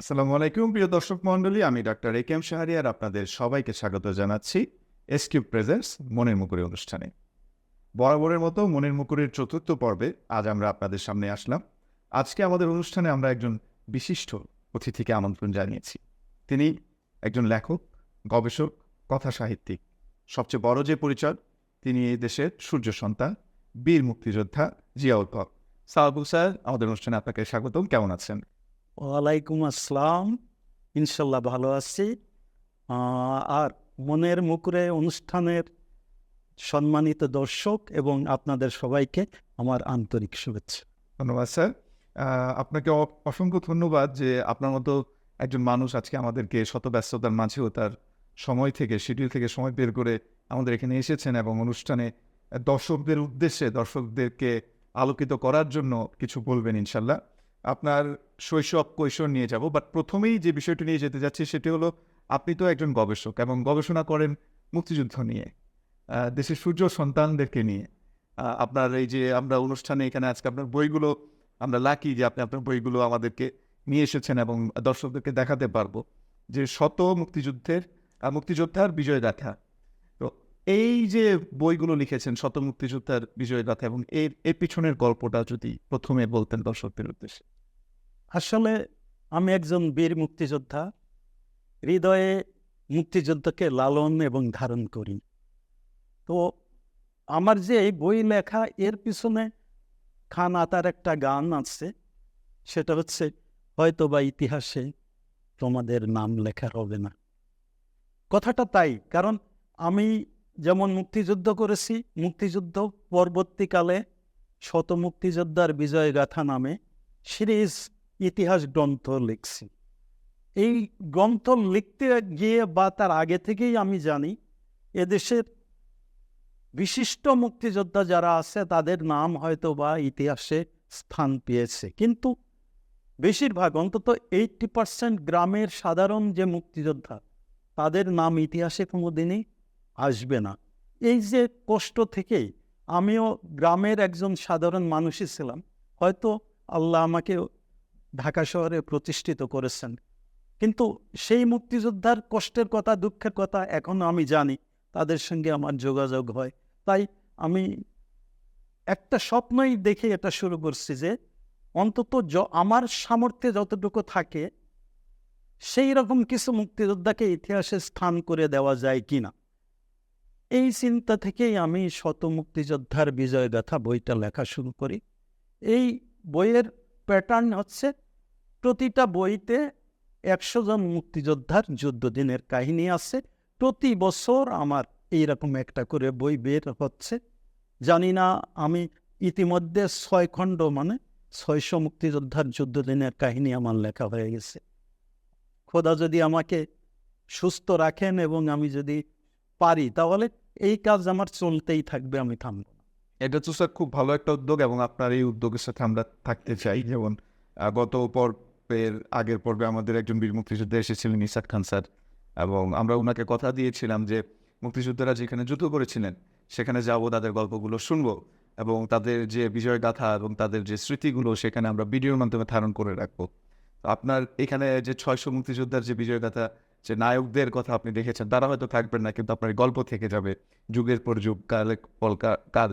আসসালামু আলাইকুম প্রিয় দর্শক মণ্ডলী, আমি ডাক্তার এ কে এম শাহরিয়ার আপনাদের সবাইকে স্বাগত জানাচ্ছি এসকিউ প্রেজেন্টস মনের মুকুরি অনুষ্ঠানে। বরাবরের মতো মনের মুকুরির চতুর্থ পর্বে আজ আমরা আপনাদের সামনে আসলাম। আজকে আমাদের অনুষ্ঠানে আমরা একজন বিশিষ্ট অতিথিকে আমন্ত্রণ জানিয়েছি। তিনি একজন লেখক, গবেষক, কথা সাহিত্যিক। সবচেয়ে বড় যে পরিচয়, তিনি এই দেশের সূর্য সন্তান, বীর মুক্তিযোদ্ধা জিয়াউল হক। সালাবুল স্যার, আমাদের অনুষ্ঠানে আপনাকে স্বাগতম। কেমন আছেন? ওয়ালাইকুম আসসালাম। ইনশাল্লাহ ভালো আছি। আর মনের মুকুরে অনুষ্ঠানের সম্মানিত দর্শক এবং আপনাদের সবাইকে আমার আন্তরিক শুভেচ্ছা। ধন্যবাদ স্যার। আপনাকে অসংখ্য ধন্যবাদ যে আপনার মতো একজন মানুষ আজকে আমাদেরকে শত ব্যস্ততার মাঝেও তার সময় থেকে, শিডিউল থেকে সময় বের করে আমাদের এখানে এসেছেন এবং অনুষ্ঠানে দর্শকদের উদ্দেশ্যে দর্শকদেরকে আলোকিত করার জন্য কিছু বলবেন ইনশাল্লাহ। আপনার শৈশব কৈশোর নিয়ে যাব, বাট প্রথমেই যে বিষয়টি নিয়ে যেতে যাচ্ছি সেটি হলো, আপনি তো একজন গবেষক এবং গবেষণা করেন মুক্তিযুদ্ধ নিয়ে, দেশের সূর্য সন্তানদেরকে নিয়ে। আপনার এই যে আমরা অনুষ্ঠানে এখানে আজকে আপনার বইগুলো, আমরা লাকি যে আপনি আপনার বইগুলো আমাদেরকে নিয়ে এসেছেন এবং দর্শকদেরকে দেখাতে পারবো যে শত মুক্তিযোদ্ধার বিজয় গাথা। তো এই যে বইগুলো লিখেছেন শত মুক্তিযোদ্ধার বিজয় গাথা, এবং এর পিছনের গল্পটা যদি প্রথমে বলতেন দর্শকদের উদ্দেশ্যে। আসলে আমি একজন বীর মুক্তিযোদ্ধা, হৃদয়ে মুক্তিযুদ্ধকে লালন এবং ধারণ করি। তো আমার যে এই বই লেখা, এর পিছনে খান আতার একটা গান আছে, সেটা হচ্ছে হয়তো বা ইতিহাসে তোমাদের নাম লেখা হবে না। কথাটা তাই, কারণ আমি যেমন মুক্তিযুদ্ধ করেছি, মুক্তিযুদ্ধ পরবর্তীকালে শত মুক্তিযোদ্ধার বিজয় গাথা নামে সিরিজ ইতিহাস গ্রন্থ লিখছি। এই গ্রন্থ লিখতে গিয়ে বা তার আগে থেকেই আমি জানি এদেশের বিশিষ্ট মুক্তিযোদ্ধা যারা আছে তাদের নাম হয়তো বা ইতিহাসে স্থান পেয়েছে, কিন্তু বেশিরভাগ, অন্তত 80% গ্রামের সাধারণ যে মুক্তিযোদ্ধা, তাদের নাম ইতিহাসে কোনো দিনই আসবে না। এই যে কষ্ট থেকেই আমিও গ্রামের একজন সাধারণ মানুষই ছিলাম। হয়তো আল্লাহ আমাকে ঢাকা শহরে প্রতিষ্ঠিত করেছেন, কিন্তু সেই মুক্তিযোদ্ধার কষ্টের কথা, দুঃখের কথা এখনও আমি জানি, তাদের সঙ্গে আমার যোগাযোগ হয়। তাই আমি একটা স্বপ্নই দেখে এটা শুরু করছি যে অন্তত আমার সামর্থ্যে যতটুকু থাকে সেই রকম কিছু মুক্তিযোদ্ধাকে ইতিহাসে স্থান করে দেওয়া যায় কিনা। এই চিন্তা থেকেই আমি শত মুক্তিযোদ্ধার বিজয় গাথা বইটা লেখা শুরু করি। এই বইয়ের প্যাটার্ন হচ্ছে, প্রতিটা বইতে 100 জন মুক্তিযোদ্ধার যুদ্ধদিনের কাহিনী আছে। প্রতি বছর আমার এইরকম একটা করে বই বের হচ্ছে। জানি না, আমি ইতিমধ্যে 6 খণ্ড, মানে 600 মুক্তিযোদ্ধার যুদ্ধদিনের কাহিনী আমার লেখা হয়ে গেছে। খোদা যদি আমাকে সুস্থ রাখেন এবং আমি যদি পারি, তাহলে এই কাজ আমার চলতেই থাকবে, আমি থামব না। এটা তো স্যার খুব ভালো একটা উদ্যোগ এবং আপনার এই উদ্যোগের সাথে আমরা থাকতে চাই। যেমন গত পর্বের আগের পর্বে আমাদের একজন বীর মুক্তিযোদ্ধা এসেছিলেন, ইসাক খান স্যার, এবং আমরা ওনাকে কথা দিয়েছিলাম যে মুক্তিযোদ্ধারা যেখানে যুদ্ধ করেছিলেন সেখানে যাব, তাদের গল্পগুলো শুনবো এবং তাদের যে বিজয় গাথা এবং তাদের যে স্মৃতিগুলো সেখানে আমরা ভিডিওর মাধ্যমে ধারণ করে রাখবো। তো আপনার এখানে যে 600 মুক্তিযোদ্ধার যে বিজয় গাথা, যে নায়কদের কথা আপনি দেখেছেন, তারা হয়তো থাকবেন না, কিন্তু আপনার গল্প থেকে যাবে যুগের পর যুগ, কালে পর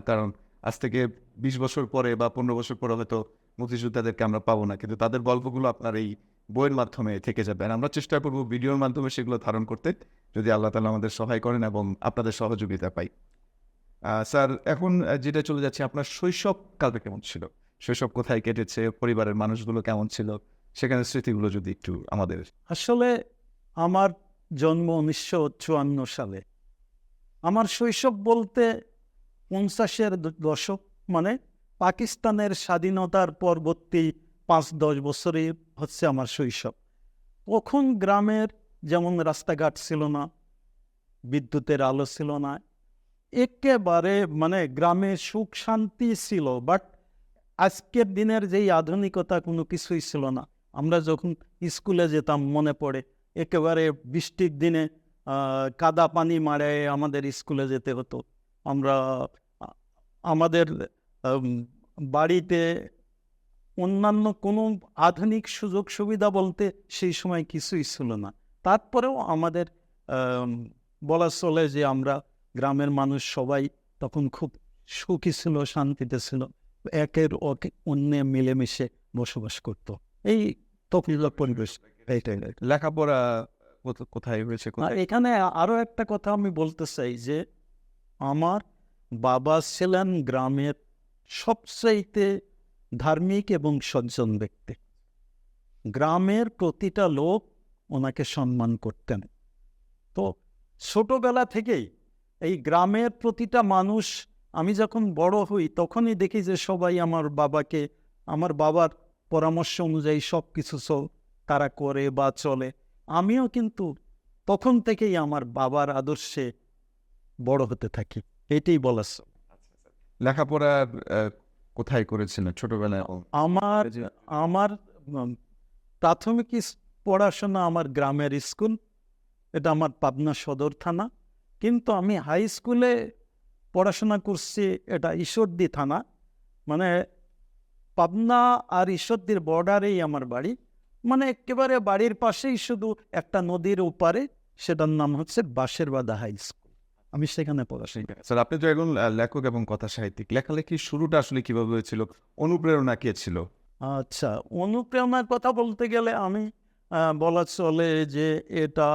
কারণ আজ থেকে 20 বছর পরে বা 15 বছর পরে হয়তো মুক্তিযোদ্ধাদেরকে আমরা পাবো না, কিন্তু তাদের গল্পগুলো আপনার এই বইয়ের মাধ্যমে থেকে যাবে। আর আমরা চেষ্টা করবো ভিডিওর মাধ্যমে সেগুলো ধারণ করতে, যদি আল্লাহ তাআলা আমাদের সহায় করেন এবং আপনাদের সহযোগিতা পাই। স্যার, এখন যেটা চলে যাচ্ছে, আপনার শৈশব কালটা কেমন ছিল? শৈশব কোথায় কেটেছে? পরিবারের মানুষগুলো কেমন ছিল? সেখানে স্মৃতিগুলো যদি একটু আমাদের। আসলে আমার জন্ম 1954 সালে। আমার শৈশব বলতে 50-এর দশক, মানে পাকিস্তানের স্বাধীনতার পরবর্তী 5-10 বছরই হচ্ছে আমার শৈশব। তখন গ্রামের যেমন রাস্তাঘাট ছিল না, বিদ্যুতের আলো ছিল না, একেবারে মানে গ্রামে সুখ শান্তি ছিল। বাট আজকের দিনের যেই আধুনিকতা, কোনো কিছুই ছিল না। আমরা যখন স্কুলে যেতাম, মনে পড়ে একেবারে বৃষ্টির দিনে কাদা পানি মারে আমাদের স্কুলে যেতে হতো। আমরা আমাদের বাড়িতে অন্যান্য কোনো আধুনিক সুযোগ সুবিধা বলতে সেই সময় কিছুই ছিল না। তারপরেও আমাদের বলা চলে যে আমরা গ্রামের মানুষ সবাই তখন খুব সুখী ছিল, শান্তিতে ছিল, একের অন্যে মিলেমিশে বসবাস করত। এই তখনকার পরিবেশ এইটাই। লেখাপড়া কোথায় হয়েছে? আর এখানে আরো একটা কথা আমি বলতে চাই যে আমার বাবা ছিলেন গ্রামের সবচাইতে ধার্মিক এবং সজ্জন ব্যক্তি। গ্রামের প্রতিটা লোক ওনাকে সম্মান করতেন। তো ছোটবেলা থেকেই এই গ্রামের প্রতিটা মানুষ, আমি যখন বড় হই তখনই দেখি যে সবাই আমার বাবার পরামর্শ অনুযায়ী সব কিছু তারা করে বা চলে। আমিও কিন্তু তখন থেকেই আমার বাবার আদর্শে বড় হতে থাকি, এটাই বলার। লেখাপড়া কোথায় করেছিলেন ছোটবেলায়? আমার আমার প্রাথমিক পড়াশোনা আমার গ্রামের স্কুল, এটা আমার পাবনা সদর থানা। কিন্তু আমি হাই স্কুলে পড়াশোনা করছি এটা ঈশ্বরদী থানা, মানে পাবনা আর ঈশ্বরদীর বর্ডারেই আমার বাড়ি, মানে একেবারে বাড়ির পাশেই, শুধু একটা নদীর ওপারে, সেটার নাম হচ্ছে বাঁশেরবাদা হাই স্কুল। আমি সেখানে পড়াশোনা। স্যার, আপনি তো একজন লেখক এবং কথা সাহিত্যিক, লেখালেখির শুরুটা আসলে কিভাবে হয়েছিল? অনুপ্রেরণা কে ছিল? আচ্ছা, অনুপ্রেরণার কথা বলতে গেলে আমি বলা চলে যে এটা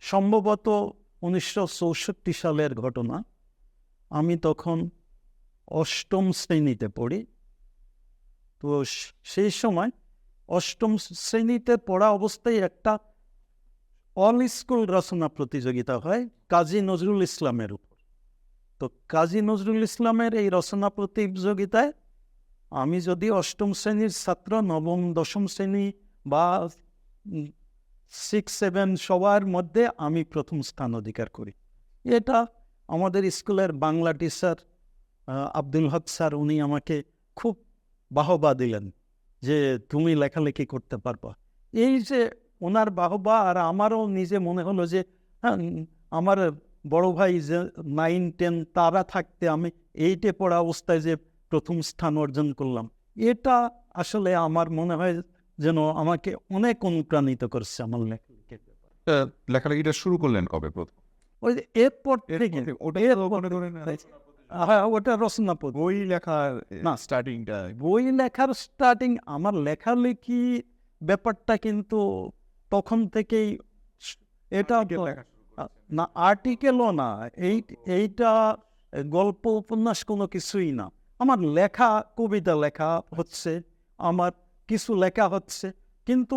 সম্ভবত 1964 সালের ঘটনা। আমি তখন 8ম শ্রেণীতে পড়ি। তো সেই সময় 8ম শ্রেণীতে পড়া অবস্থায় একটা অল স্কুল রচনা প্রতিযোগিতা হয় কাজী নজরুল ইসলামের উপর। তো কাজী নজরুল ইসলামের এই রচনা প্রতিযোগিতায় আমি যদি 8ম শ্রেণীর ছাত্র, 9ম 10ম শ্রেণী বা 6, 7 সবার মধ্যে আমি প্রথম স্থান অধিকার করি। এটা আমাদের স্কুলের বাংলা টিচার আব্দুল হক স্যার, উনি আমাকে খুব বাহবা দিলেন যে তুমি লেখালেখি করতে পারবা। এই যে ওনার বাহবা, আর আমারও নিজে মনে হলো যে হ্যাঁ, আমার বড় ভাই যে 9, 10 তারা থাকতে আমি 8-এ পড়া অবস্থায় যে প্রথম স্থান অর্জন করলাম, এটা আসলে আমার মনে হয় যেন আমাকে অনেক অনুপ্রাণিত করছে আমার লেখালেখি। লেখালেখিটা শুরু করলেন কবে প্রথম? ওই যে এরপর থেকে হ্যাঁ, ওটা রচনা বই লেখার না, স্টার্টিংটা? বই লেখার স্টার্টিং, আমার লেখালেখি ব্যাপারটা কিন্তু তখন থেকেই, এটা না আর্টিকেলও না, এইটা গল্প উপন্যাস কোনো কিছুই না। আমার লেখা, কবিতা লেখা হচ্ছে, আমার কিছু লেখা হচ্ছে, কিন্তু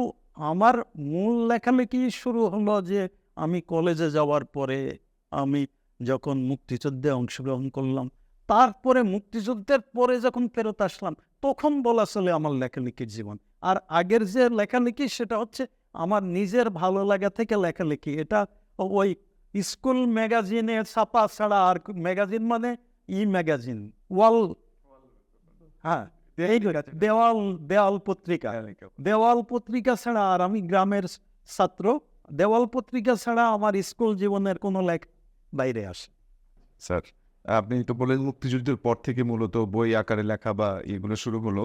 আমার মূল লেখালেখি শুরু হলো যে আমি কলেজে যাওয়ার পরে, আমি যখন মুক্তিযুদ্ধে অংশগ্রহণ করলাম, তারপরে মুক্তিযুদ্ধের পরে যখন ফেরত আসলাম, তখন বলা চলে আমার লেখালেখির জীবন। আর আগের যে লেখালেখি সেটা হচ্ছে আমার নিজের ভালো লাগা থেকে লেখালেখি। এটা ওই স্কুল ম্যাগাজিনে ছাপা ছাড়া, আর ম্যাগাজিন মানে ম্যাগাজিন, ওয়াল, হ্যাঁ, দেওয়াল পত্রিকা, দেওয়াল পত্রিকা ছাড়া, আর আমি গ্রামের ছাত্র, দেওয়াল পত্রিকা ছাড়া আমার স্কুল জীবনের কোনো লেখা বাইরে আসে। স্যার, আপনি তো বলেন মুক্তিযুদ্ধের পর থেকে মূলত বই আকারে লেখা বা এগুলো শুরু হলো।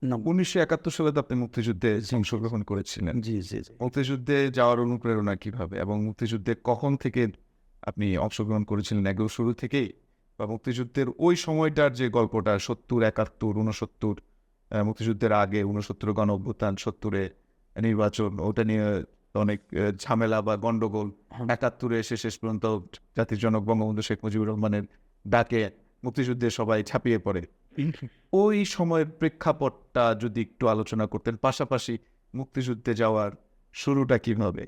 1971 সালে তো আপনি মুক্তিযুদ্ধে অংশগ্রহণ করেছিলেন। জি জি জি। মুক্তিযুদ্ধে যাওয়ার অনুপ্রেরণা কিভাবে, এবং মুক্তিযুদ্ধে কখন থেকে আপনি অংশগ্রহণ করেছিলেন? একদম শুরু থেকেই, বা মুক্তিযুদ্ধের ওই সময়টার যে গল্পটা, 70, 71, 69, মুক্তিযুদ্ধের আগে 69 গণ অভ্যুত্থান, 70-এ নির্বাচন, ওটা নিয়ে অনেক ঝামেলা বা গন্ডগোল, 71-এ এসে শেষ পর্যন্ত জাতির জনক বঙ্গবন্ধু শেখ মুজিবুর রহমানের ডাকে মুক্তিযুদ্ধে সবাই ঝাঁপিয়ে পড়ে, ওই সময়ের প্রেক্ষাপটটা যদি একটু আলোচনা করতেন, পাশাপাশি মুক্তিযুদ্ধে যাওয়ার শুরুটা কিভাবে?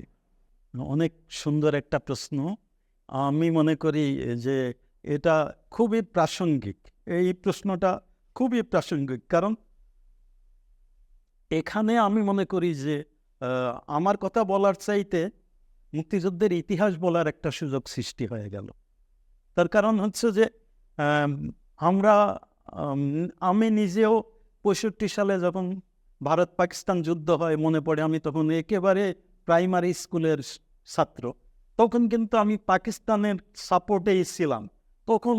অনেক সুন্দর একটা প্রশ্ন। আমি মনে করি যে এটা খুবই প্রাসঙ্গিক, এই প্রশ্নটা খুবই প্রাসঙ্গিক, কারণ এখানে আমি মনে করি যে আমার কথা বলার চাইতে মুক্তিযুদ্ধের ইতিহাস বলার একটা সুযোগ সৃষ্টি হয়ে গেল। তার কারণ হচ্ছে যে আমরা, আমি নিজেও 65 সালে যখন ভারত পাকিস্তান যুদ্ধ হয়, মনে পড়ে আমি তখন একেবারে প্রাইমারি স্কুলের ছাত্র, তখন কিন্তু আমি পাকিস্তানের সাপোর্টেই ছিলাম। তখন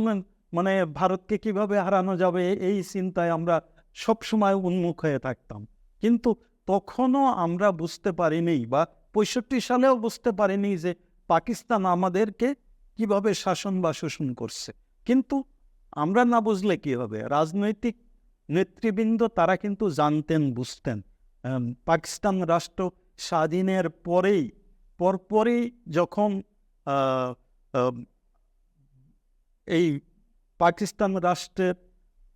মানে ভারতকে কিভাবে হারানো যাবে এই চিন্তায় আমরা সবসময় উন্মুখ হয়ে থাকতাম। কিন্তু তখনও আমরা বুঝতে পারিনি, বা 65 সালেও বুঝতে পারিনি যে পাকিস্তান আমাদেরকে কিভাবে শাসন বা শোষণ করছে। কিন্তু আমরা না বুঝলে কি হবে? রাজনৈতিক নেতৃবৃন্দ তারা কিন্তু জানতেন, বুঝতেন। পাকিস্তান রাষ্ট্র স্বাধীনের পরপরই যখন আহ, আহ, এই পাকিস্তান রাষ্ট্রের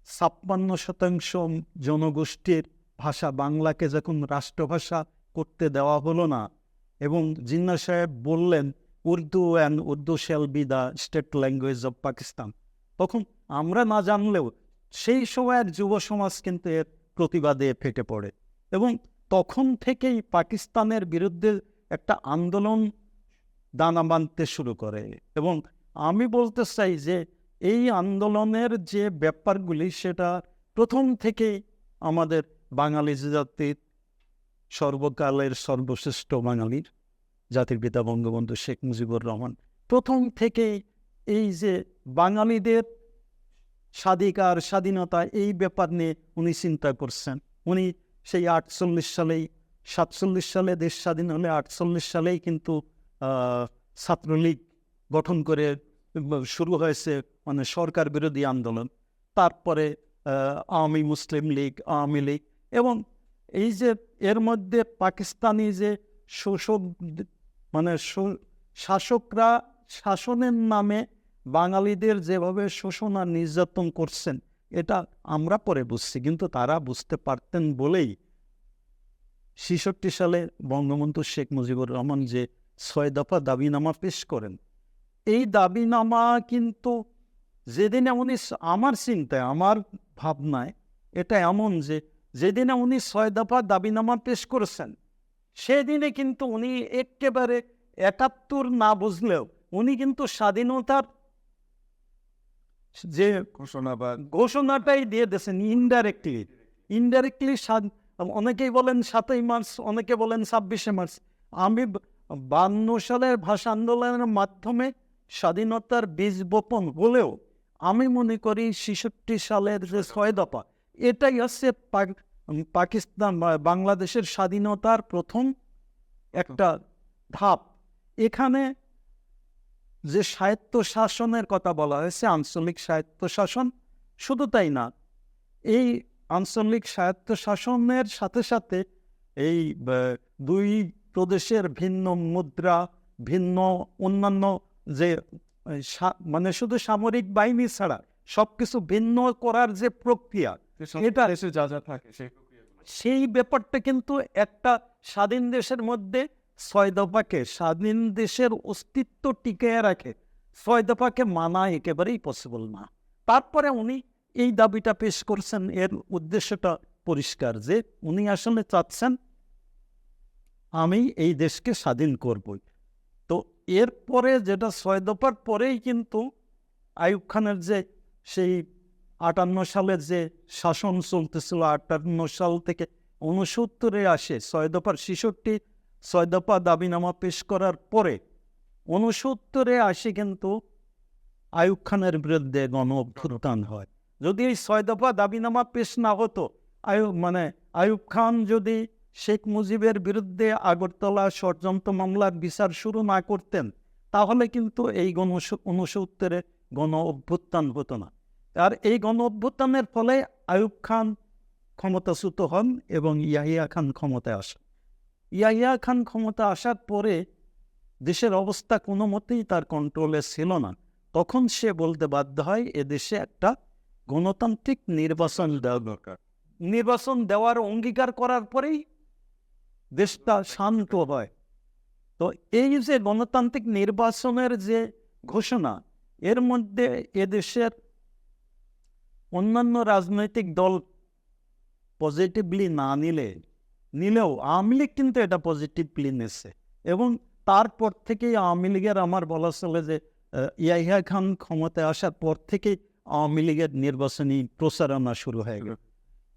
56% জনগোষ্ঠীর ভাষা বাংলাকে যখন রাষ্ট্রভাষা করতে দেওয়া হলো না, এবং জিন্নাহ সাহেব বললেন Urdu shall be the state language of Pakistan, তখন আমরা না জানলেও সেই সময়ের যুব সমাজ কিন্তু এর প্রতিবাদে ফেটে পড়ে, এবং তখন থেকেই পাকিস্তানের বিরুদ্ধে একটা আন্দোলন দানা বাঁধতে শুরু করে। এবং আমি বলতে চাই যে এই আন্দোলনের যে ব্যাপারগুলি, সেটা প্রথম থেকেই আমাদের বাঙালি জাতির, সর্বকালের সর্বশ্রেষ্ঠ বাঙালির জাতির পিতা বঙ্গবন্ধু শেখ মুজিবুর রহমান প্রথম থেকেই এই যে বাঙালিদের স্বাধীনতা, এই ব্যাপার নিয়ে উনি চিন্তা করছেন। উনি সেই 47 সালে দেশ স্বাধীন হলে 48 সালেই কিন্তু ছাত্রলীগ গঠন করে শুরু হয়েছে মানে সরকার বিরোধী আন্দোলন। তারপরে আওয়ামী লীগ, এবং এই যে এর মধ্যে পাকিস্তানি যে শোষক মানে শাসকরা শাসনের নামে বাঙালিদের যেভাবে শোষণ আর নির্যাতন করছেন, এটা আমরা পরে বুঝছি, কিন্তু তারা বুঝতে পারতেন বলেই 66 সালে বঙ্গবন্ধু শেখ মুজিবুর রহমান যে 6 দফা দাবিনামা পেশ করেন, এই দাবিনামা কিন্তু যেদিনে উনি, আমার চিন্তায়, আমার ভাবনায় এটা এমন যে যেদিনে উনি 6 দফা দাবিনামা পেশ করেছেন, সেদিনে কিন্তু উনি একেবারে 71 না বুঝলেও উনি কিন্তু স্বাধীনতার যে ঘোষণাটাই দিয়ে দিয়েছেন ইনডাইরেক্টলি। অনেকেই বলেন 7ই মার্চ, অনেকে বলেন 26শে মার্চ। আমি 52 সালের ভাষা আন্দোলনের মাধ্যমে স্বাধীনতার বীজ বপন হলেও আমি মনে করি 66 সালের যে 6 দফা, এটাই হচ্ছে পাকিস্তান বা বাংলাদেশের স্বাধীনতার প্রথম একটা ধাপ। এখানে যে স্বায়ত্তশাসনের কথা বলা হয়েছে, আঞ্চলিক স্বায়ত্তশাসন, শুধু তাই না, এই আঞ্চলিক স্বায়ত্তশাসনের সাথে সাথে এই দুই প্রদেশের ভিন্ন মুদ্রা, ভিন্ন অন্যান্য যে মানে শুধু সামরিক বাহিনী ছাড়া সবকিছু ভিন্ন করার যে প্রক্রিয়া, এটা যা যা থাকে সেই ব্যাপারটা কিন্তু একটা স্বাধীন দেশের মধ্যে 6 দফাকে, স্বাধীন দেশের অস্তিত্ব টিকিয়ে রাখে 6 দফাকে মানা একেবারেই পসিবল না। তারপরে উনি এই দাবিটা পেশ করছেন। এর উদ্দেশ্যটা পরিষ্কার যে উনি আসলে চাচ্ছেন আমি এই দেশকে স্বাধীন করবই। তো এরপরে যেটা 6 দফার পরেই কিন্তু আইয়ুব খানের যে সেই 58 সালের যে শাসন চলতেছিল, 58 সাল থেকে 69-এ আসে 6 দফার 6 দফা দাবিনামা পেশ করার পরে 69-এ আসে কিন্তু আইয়ুব খানের বিরুদ্ধে গণ অভ্যুত্থান হয়। যদি এই 6 দফা দাবিনামা পেশ না হতো, আইয়ুব খান যদি শেখ মুজিবের বিরুদ্ধে আগরতলা ষড়যন্ত্র মামলার বিচার শুরু না করতেন, তাহলে কিন্তু এই 69-এ গণ অভ্যুত্থান হতো না। আর এই গণ অভ্যুত্থানের ফলে আইয়ুব খান ক্ষমতাচ্যুত হন এবং ইয়াহিয়া খান ক্ষমতায় আসেন। ইয়াহিয়া খান ক্ষমতা আসার পরে দেশের অবস্থা কোনো মতেই তার কন্ট্রোলে ছিল না। তখন সে বলতে বাধ্য হয় এদেশে একটা গণতান্ত্রিক নির্বাচন দেওয়া দরকার। নির্বাচন দেওয়ার অঙ্গীকার করার পরেই দেশটা শান্ত হয়। তো এই যে গণতান্ত্রিক নির্বাচনের যে ঘোষণা, এর মধ্যে এদেশের অন্যান্য রাজনৈতিক দল পজিটিভলি না নিলেও আওয়ামী লীগ কিন্তু এটা পজিটিভলি নিচ্ছে। এবং তারপর থেকেই আওয়ামী লীগের, আমার বলা চলে যে ইয়াহিয়া খান ক্ষমতায় আসার পর থেকেই আওয়ামী লীগের নির্বাচনী প্রচারণা শুরু হয়ে গেল।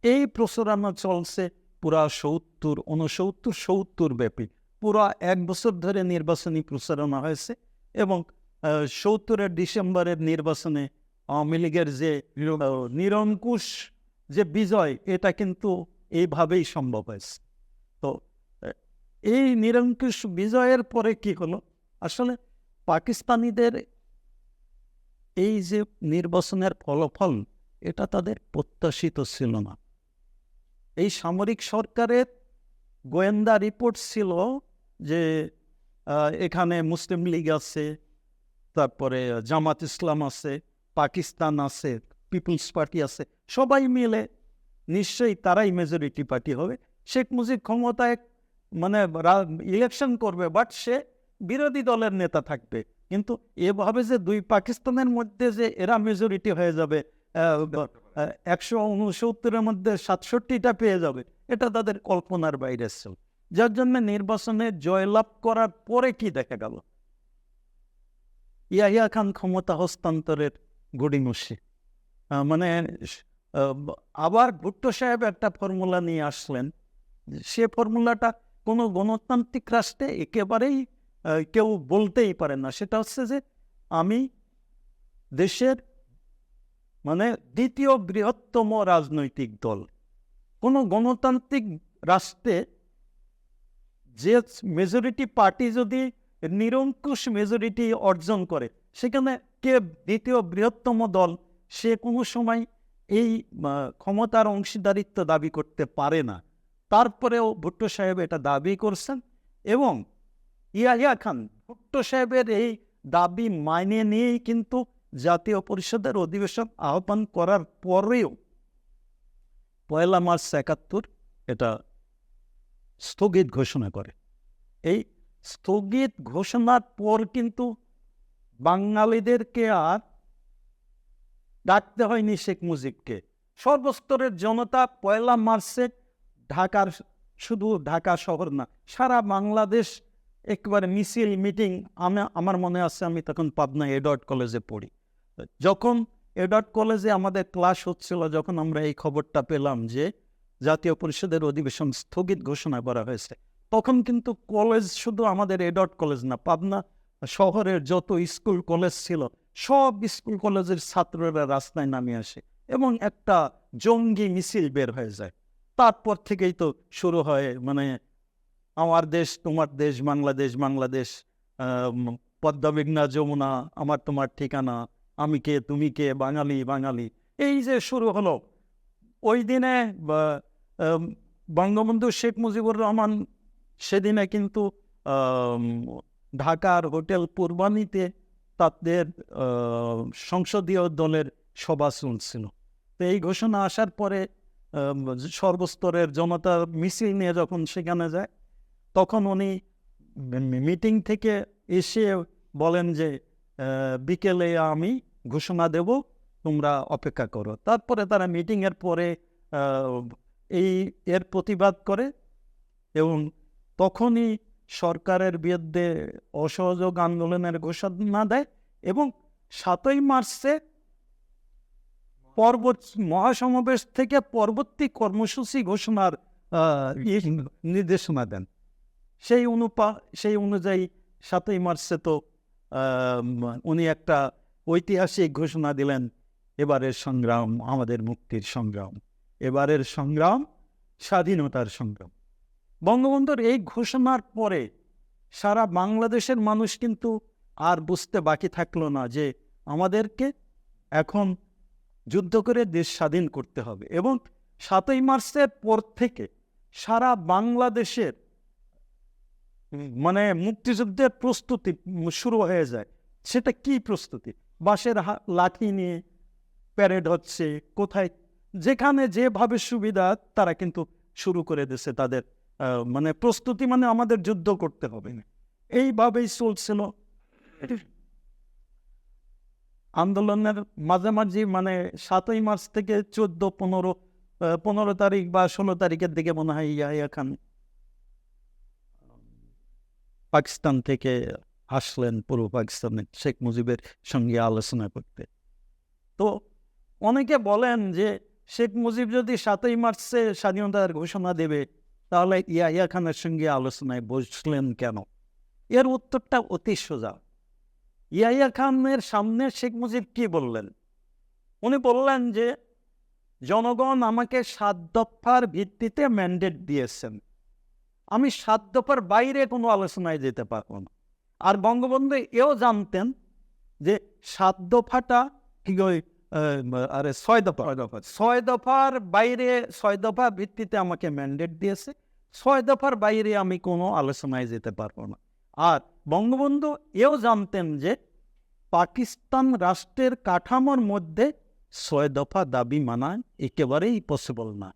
এই প্রচারণা চলছে পুরা 70 ব্যাপী, পুরা 1 বছর ধরে নির্বাচনী প্রচারণা হয়েছে। এবং 70-এর ডিসেম্বরের নির্বাচনে আওয়ামী লীগের যে নিরঙ্কুশ যে বিজয়, এটা কিন্তু এইভাবেই সম্ভব হয়েছে। তো এ, এই নিরঙ্কুশ বিজয়ের পরে কি হলো, আসলে পাকিস্তানিদের এই যে নির্বাচনের ফলাফল, এটা তাদের প্রত্যাশিত ছিল না। এই সামরিক সরকারের গোয়েন্দা রিপোর্ট ছিল যে এখানে মুসলিম লীগ আছে, তারপরে জামাত ইসলাম আছে, পাকিস্তান আছে, পিপলস পার্টি আছে, সবাই মিলে নিশ্চয়ই তারাই মেজরিটি পার্টি হবে। শেখ মুজিব ক্ষমতায় মানে ইলেকশন করবে, বাট সে বিরোধী দলের নেতা থাকবে। কিন্তু এভাবে যে দুই পাকিস্তানের মধ্যে যে এরা মেজরিটি হয়ে যাবে, 169-এর মধ্যে 67টা পেয়ে যাবে, এটা তাদের কল্পনার বাইরে ছিল। যার জন্য নির্বাচনে জয়লাভ করার পরে কি দেখা গেল, ইয়াহিয়া খান ক্ষমতা হস্তান্তরের গড়িমসি। মানে আবার ভুট্টো সাহেব একটা ফর্মুলা নিয়ে আসলেন। সে ফর্মুলাটা কোনো গণতান্ত্রিক রাষ্ট্রে একেবারেই কেউ বলতেই পারে না। সেটা হচ্ছে যে আমি দেশের মানে দ্বিতীয় বৃহত্তম রাজনৈতিক দল। কোনো গণতান্ত্রিক রাষ্ট্রে যে মেজরিটি পার্টি যদি নিরঙ্কুশ মেজরিটি অর্জন করে, সেখানে কে দ্বিতীয় বৃহত্তম দল, সে কোনো সময় এই ক্ষমতার অংশীদারিত্ব দাবি করতে পারে না। তারপরেও ভুট্টো সাহেব এটা দাবি করছেন, এবং ইয়াহিয়া খান ভুট্টো সাহেবের এই দাবি মাইনে নিয়েই কিন্তু জাতীয় পরিষদের অধিবেশন আহ্বান করার পরেও 1 মার্চ 71 এটা স্থগিত ঘোষণা করে। এই স্থগিত ঘোষণার পর কিন্তু বাঙালিদেরকে আর ডাকতে হয়নি শেখ মুজিবকে। সর্বস্তরের জনতা 1 মার্চে ঢাকার, শুধু ঢাকা শহর না, সারা বাংলাদেশ একবারে মিছিল মিটিং। আমার মনে আছে আমি তখন পাবনা এডওয়ার্ড কলেজে পড়ি। যখন এডওয়ার্ড কলেজে আমাদের ক্লাস হচ্ছিল, যখন আমরা এই খবরটা পেলাম যে জাতীয় পরিষদের অধিবেশন স্থগিত ঘোষণা করা হয়েছে, তখন কিন্তু কলেজ, শুধু আমাদের এডওয়ার্ড কলেজ না, পাবনা শহরের যত স্কুল কলেজ ছিল, সব স্কুল কলেজের ছাত্ররা রাস্তায় নামে আসে এবং একটা জঙ্গি মিছিল বের হয়ে যায়। তারপর থেকেই তো শুরু হয় মানে আমার দেশ তোমার দেশ, বাংলাদেশ বাংলাদেশ, পদ্মা মেঘনা যমুনা, আমার তোমার ঠিকানা, আমি কে তুমি কে, বাঙালি বাঙালি, এই যে শুরু হলো। ওই দিনে বঙ্গবন্ধু শেখ মুজিবুর রহমান সেদিনে কিন্তু ঢাকার হোটেল পূর্বানীতে তাদের সংসদীয় দলের সভা চলছিল। তো এই ঘোষণা আসার পরে সর্বস্তরের জনতা মিছিল নিয়ে যখন সেখানে যায়, তখন উনি মিটিং থেকে এসে বলেন যে বিকেলে আমি ঘোষণা দেব, তোমরা অপেক্ষা করো। তারপরে তারা মিটিংয়ের পরে এর প্রতিবাদ করে এবং তখনই সরকারের বিরুদ্ধে অসহযোগ আন্দোলনের ঘোষণা দেয় এবং 7ই মার্চে মহাসমাবেশ থেকে পরবর্তী কর্মসূচি ঘোষণার নির্দেশনা দেন। সেই অনুযায়ী 7ই মার্চে তো উনি একটা ঐতিহাসিক ঘোষণা দিলেন, এবারের সংগ্রাম আমাদের মুক্তির সংগ্রাম, এবারের সংগ্রাম স্বাধীনতার সংগ্রাম। বঙ্গবন্ধুর এই ঘোষণার পরে সারা বাংলাদেশের মানুষ কিন্তু আর বুঝতে বাকি থাকলো না যে আমাদেরকে এখন যুদ্ধ করে দেশ স্বাধীন করতে হবে। এবং 7ই মার্চের পর থেকে সারা বাংলাদেশের মানে মুক্তিযুদ্ধের প্রস্তুতি শুরু হয়ে যায়। সেটা কি প্রস্তুতি? বাঁশের লাঠি নিয়ে প্যারেড হচ্ছে, কোথায় যেখানে যেভাবে সুবিধা তারা কিন্তু শুরু করে দিচ্ছে তাদের মানে প্রস্তুতি, মানে আমাদের যুদ্ধ করতে হবে, এইভাবেই চলছিল। আন্দোলনের মাঝামাঝি মানে 7ই মার্চ থেকে 14-15 তারিখ বা 16 তারিখের দিকে মনে হয় ইয়াহিয়া খান পাকিস্তান থেকে আসলেন পূর্ব পাকিস্তানে শেখ মুজিবের সঙ্গে আলোচনা করতে। তো অনেকে বলেন যে শেখ মুজিব যদি 7ই মার্চে স্বাধীনতার ঘোষণা দেবে, তাহলে ইয়াহিয়া খানের সঙ্গে আলোচনায় বসলেন কেন? এর উত্তরটা অতি সোজা। ইয়াহিয়া খানের সামনে শেখ মুজিব কি বললেন? উনি বললেন যে জনগণ আমাকে 7 দফার ভিত্তিতে ম্যান্ডেট দিয়েছেন, আমি 7 দফার বাইরে কোনো আলোচনায় যেতে পারবো না। আর বঙ্গবন্ধু এও জানতেন যে 7 দফাটা কি ওই আরে 6 দফা, 6 দফার বাইরে, 6 দফা ভিত্তিতে আমাকে ম্যান্ডেট দিয়েছে, 6 দফার বাইরে আমি কোনো আলোচনায় যেতে পারবো না। আর বঙ্গবন্ধু এও জানতেন যে পাকিস্তান রাষ্ট্রের কাঠামোর মধ্যে 6 দফা দাবি মানা একেবারেই পসিবল না।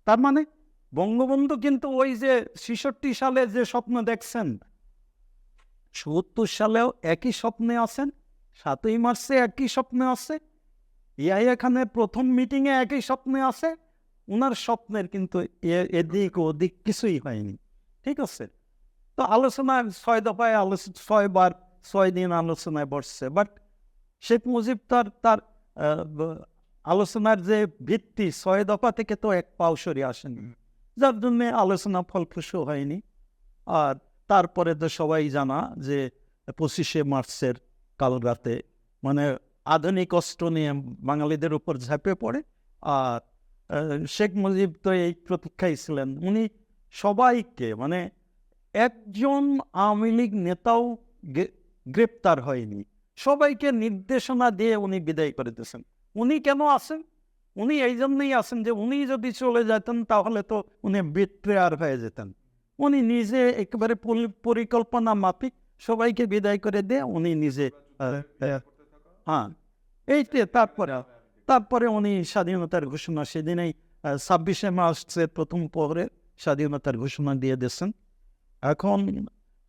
তার মানে বঙ্গবন্ধু কিন্তু ওই যে 66 সালে যে স্বপ্ন দেখছেন, 74 সালেও একই স্বপ্নে আছেন, 7ই মার্চে একই স্বপ্নে আছে, ইয়াহিয়া খানের প্রথম মিটিংয়ে একই স্বপ্নে আছে। ওনার স্বপ্নের কিন্তু এদিক ওদিক কিছুই হয়নি। ঠিক আছে, তো আলোচনা 6 দফায় 6 বার 6 দিন আলোচনায় বসছে, বাট শেখ মুজিব তার আলোচনার যে ভিত্তি 6 দফা থেকে তো এক পাও সরে আসেনি, যার জন্য আলোচনা ফলপ্রসূ হয়নি। আর তারপরে তো সবাই জানা যে 25শে মার্চের কাল রাতে মানে আধুনিক অস্ত্র নিয়ে বাঙালিদের উপর ঝাঁপে পড়ে। আর শেখ মুজিব তো এই প্রতীক্ষায় ছিলেন, উনি সবাইকে মানে একজন আওয়ামী লীগ নেতাও গ্রেপ্তার হয়নি, সবাইকে নির্দেশনা দিয়ে উনি বিদায় করে দিয়েছেন। উনি কেন আসেন? উনি এই জন্যই আসেন যে উনি যদি চলে যেতেন তাহলে তো উনি বিট্রেয়ার হয়ে যেতেন। উনি নিজে একেবারে পরিকল্পনা মাফিক সবাইকে বিদায় করে দিয়ে উনি নিজে হ্যাঁ এইতে তারপরে উনি স্বাধীনতার ঘোষণা সেদিনেই 26শে মার্চের প্রথম প্রহরে স্বাধীনতার ঘোষণা দিয়ে দিয়েছেন। এখন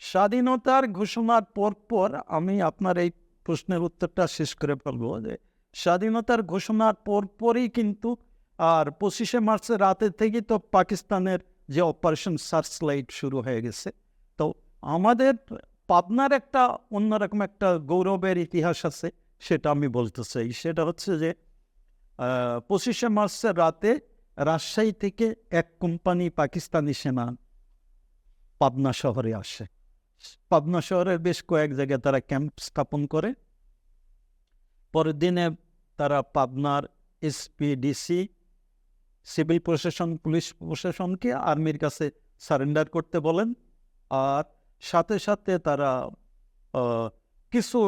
স্বাধীনতার ঘোষণার পর আমি আপনার এই প্রশ্নের উত্তরটা শেষ করে ফেলবো যে স্বাধীনতার ঘোষণার পরই কিন্তু আর 25শে মার্চের রাতে থেকে তো পাকিস্তানের যে অপারেশন সার্চ লাইট শুরু হয়ে গেছে। তো আমাদের পাবনার একটা অন্যরকম একটা গৌরবের ইতিহাস আছে, সেটা আমি বলতে চাই। সেটা হচ্ছে যে 25শে মার্চের রাতে রাজশাহী থেকে এক কোম্পানি পাকিস্তানি সেনা পাবনা শহরে আসে। পাবনা শহরের বেশ কয়েক জায়গায় তারা ক্যাম্প স্থাপন করে। পরের দিনে তারা পাবনার এসপি, ডিসি, সিভিল প্রশাসন, পুলিশ প্রশাসনকে আর্মির কাছে সারেন্ডার করতে বলেন। আর সাথে সাথে তারা কিছু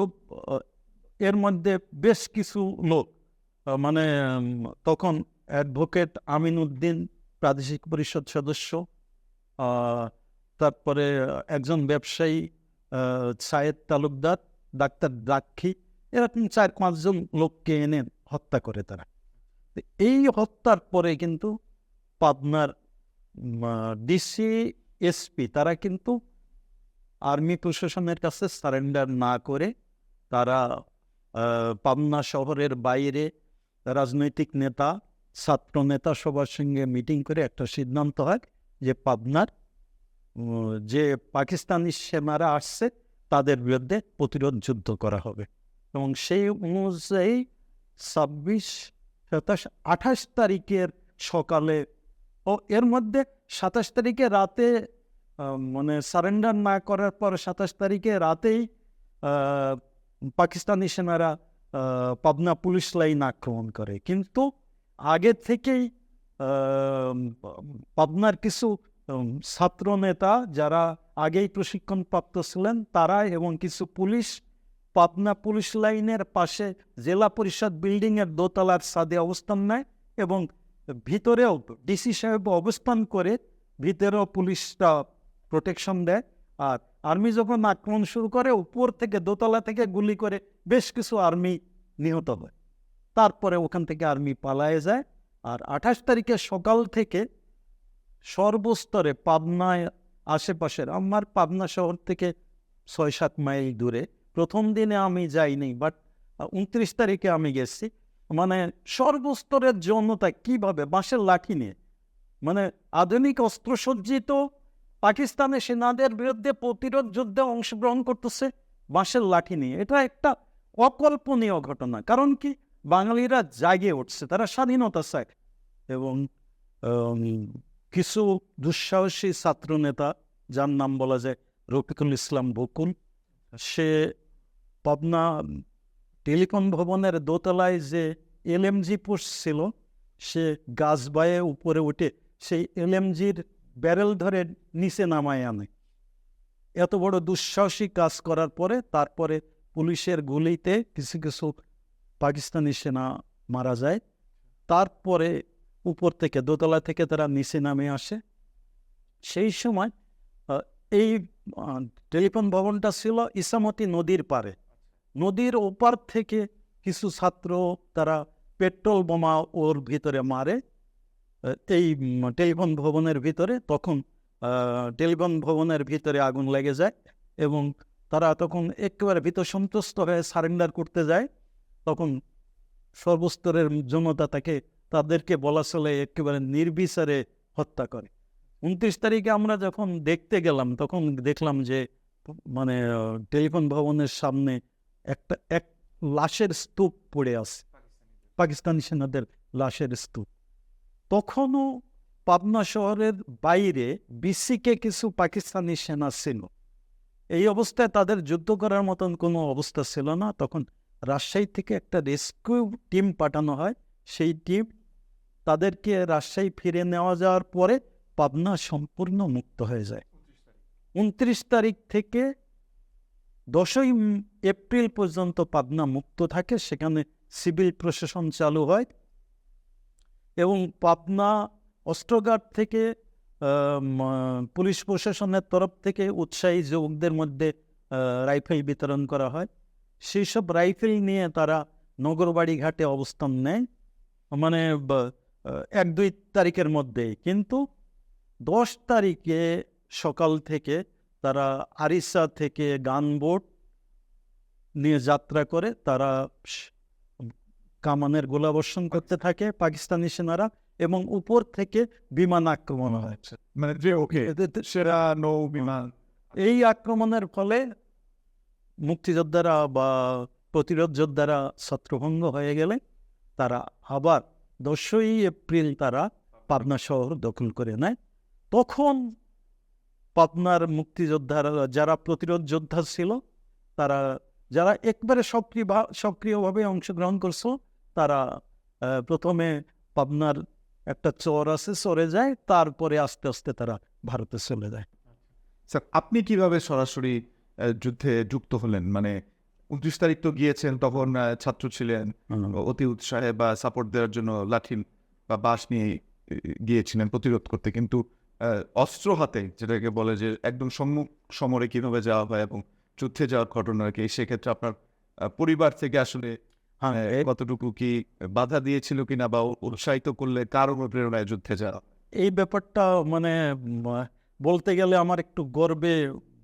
এর মধ্যে বেশ কিছু লোক মানে তখন অ্যাডভোকেট আমিন উদ্দিন প্রাদেশিক পরিষদ সদস্য, তারপরে একজন ব্যবসায়ী সায়েদ তালুকদার, ডাক্তার দ্রাক্ষী, এরকম 4-5 জন লোককে এনে হত্যা করে তারা। এই হত্যার পরে কিন্তু পাবনার ডিসি, এসপি তারা কিন্তু আর্মি প্রশাসনের কাছে সারেন্ডার না করে তারা পাবনা শহরের বাইরে রাজনৈতিক নেতা, ছাত্র নেতা সবার সঙ্গে মিটিং করে একটা সিদ্ধান্ত হয় যে পাবনার যে পাকিস্তানি সেনারা আসছে তাদের বিরুদ্ধে প্রতিরোধ যুদ্ধ করা হবে। এবং সেই অনুযায়ী 26, 27, 28 তারিখের সকালে ও এর মধ্যে 27 তারিখে রাতে মানে সারেন্ডার না করার পর 27 তারিখে রাতেই পাকিস্তানি সেনারা পাবনা পুলিশ লাইন আক্রমণ করে। কিন্তু আগে থেকেই পাবনার কিছু ছাত্র নেতা যারা আগেই প্রশিক্ষণপ্রাপ্ত ছিলেন তারা এবং কিছু পুলিশ পাবনা পুলিশ লাইনের পাশে জেলা পরিষদ বিল্ডিংয়ের দোতলার ছাদে অবস্থান নেয় এবং ভিতরেও ডিসি সাহেব অবস্থান করে ভিতরেও পুলিশরা প্রোটেকশন দেয়। আর আর্মি যখন আক্রমণ শুরু করে উপর থেকে দোতলা থেকে গুলি করে বেশ কিছু আর্মি নিহত হয়। তারপরে ওখান থেকে আর্মি পালায়ে যায়। আর 28 তারিখে সকাল থেকে সর্বস্তরে পাবনায় আশেপাশের, আমার পাবনা শহর থেকে 6-7 মাইল দূরে, প্রথম দিনে আমি যাইনি বাট 29 তারিখে আমি গেছি, মানে সর্বস্তরের জনতা কিভাবে বাঁশের লাঠি নিয়ে মানে আধুনিক অস্ত্রসজ্জিত পাকিস্তানের সেনাদের বিরুদ্ধে প্রতিরোধ যুদ্ধে অংশগ্রহণ করতেছে বাঁশের লাঠি নিয়ে। এটা একটা অকল্পনীয় ঘটনা। কারণ কি, বাঙালিরা জাগে উঠছে, তারা স্বাধীনতা চায়। এবং কিছু দুঃসাহসী ছাত্র নেতা যার নাম বলা যায় রফিকুল ইসলাম বকুল, সে পাবনা টেলিকম ভবনের দোতলায় যে LMG পোস্ট ছিল সে গাছ বায়ে উপরে উঠে সেই এলএমজির ব্যারেল ধরে নিচে নামায় আনে। এত বড় দুঃসাহসী কাজ করার পরে তারপরে পুলিশের গুলিতে কিছু কিছু পাকিস্তানি সেনা মারা যায়। তারপরে উপর থেকে দোতলা থেকে তারা নিচে নামে আসে। সেই সময় এই টেলিফোন ভবনটা ছিল ইসামতি নদীর পারে। নদীর ওপার থেকে কিছু ছাত্র তারা পেট্রোল বোমা ওর ভিতরে মারে এই টেলিফোন ভবনের ভিতরে। তখন টেলিফোন ভবনের ভিতরে আগুন লেগে যায় এবং তারা তখন একেবারে ভীত সন্ত্রস্ত হয়ে সারেন্ডার করতে যায়। তখন সর্বস্তরের জনতা তাদেরকে বলা চলে একেবারে নির্বিচারে হত্যা করে। 29 তারিখে আমরা যখন দেখতে গেলাম তখন দেখলাম যে মানে টেলিফোন ভবনের সামনে এক লাশের স্তূপ পড়ে আছে, পাকিস্তানি সেনাদের লাশের স্তূপ। তখনও পাবনা শহরের বাইরে বিসিকে কিছু পাকিস্তানি সেনা ছিল। এই অবস্থায় তাদের যুদ্ধ করার মতন কোনো অবস্থা ছিল না। তখন রাজশাহী থেকে একটা রেস্কিউ টিম পাঠানো হয়। সেই টিম তাদেরকে রাজশাহী ফিরে নেওয়া যাওয়ার পরে পাবনা সম্পূর্ণ মুক্ত হয়ে যায়। 29 তারিখ থেকে 10ই এপ্রিল পর্যন্ত পাবনা মুক্ত থাকে। সেখানে সিভিল প্রশাসন চালু হয় এবং পাবনা অস্ত্রঘাট থেকে পুলিশ প্রশাসনের তরফ থেকে উৎসাহী যুবকদের মধ্যে রাইফেল বিতরণ করা হয়। সেই সব রাইফেল নিয়ে তারা নগরবাড়ি ঘাটে অবস্থান নেয় মানে 1-2 তারিখের মধ্যেই। কিন্তু 10 তারিখে সকাল থেকে তারা আরিসা থেকে গানবোট নিয়ে যাত্রা করে তারা কামানের গোলাবর্ষণ করতে থাকে পাকিস্তানি সেনারা এবং উপর থেকে বিমান আক্রমণ হয়। মানে যে ওকে সেরা নৌ বিমান। এই আক্রমণের ফলে মুক্তিযোদ্ধারা বা প্রতিরোধ যোদ্ধারা ছত্রভঙ্গ হয়ে গেলে তারা আবার 10ই এপ্রিল তারা পাবনা শহর দখল করে নেয়। তখন পাবনার মুক্তিযোদ্ধারা যারা প্রতিরোধ যোদ্ধা ছিল তারা যারা একবারে সক্রিয়ভাবে অংশগ্রহণ করছিল তারা প্রথমে পাবনার একটা চর আছে, চরে যায়, তারপরে আস্তে আস্তে তারা ভারতে চলে যায়। স্যার, আপনি কিভাবে সরাসরি যুদ্ধে যুক্ত হলেন? মানে 29 তারিখ তো গিয়েছেন, তখন ছাত্র ছিলেন, অতি উৎসাহে বা সাপোর্ট দেওয়ার জন্য লাঠি বা বাঁশ নিয়ে গিয়েছিলেন প্রতিরোধ করতে, কিন্তু অস্ত্র হাতে, যেটাকে বলে যে একদম সম্মুখ সমরে কিভাবে যাওয়া হয় এবং যুদ্ধে যাওয়ার ঘটনা কি, সেক্ষেত্রে আপনার পরিবার থেকে আসলে কতটুকু কি বাধা দিয়েছিল কিনা বা উৎসাহিত করলে কার অনুপ্রেরণায় যুদ্ধে যাওয়া? এই ব্যাপারটা মানে বলতে গেলে আমার একটু গর্বে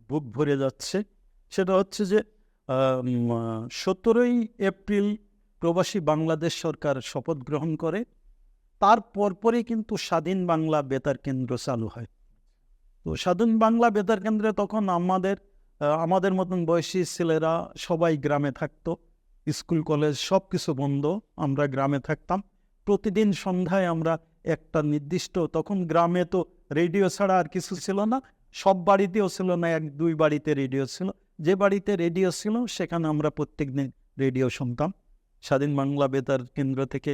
বুক ভরে যাচ্ছে। সেটা হচ্ছে যে 17ই এপ্রিল প্রবাসী বাংলাদেশ সরকার শপথ গ্রহণ করে। তার পরপরই কিন্তু স্বাধীন বাংলা বেতার কেন্দ্র চালু হয়। তো স্বাধীন বাংলা বেতার কেন্দ্রে তখন আমাদের মতন বয়সী ছেলেরা সবাই গ্রামে থাকতো, স্কুল কলেজ সব কিছু বন্ধ, আমরা গ্রামে থাকতাম। প্রতিদিন সন্ধ্যায় আমরা একটা নির্দিষ্ট, তখন গ্রামে তো রেডিও ছাড়া আর কিছু ছিল না, সব বাড়িতেও ছিল না, 1-2 বাড়িতে রেডিও ছিল। যে বাড়িতে রেডিও ছিল সেখানে আমরা প্রত্যেকদিন রেডিও শুনতাম। স্বাধীন বাংলা বেতার কেন্দ্র থেকে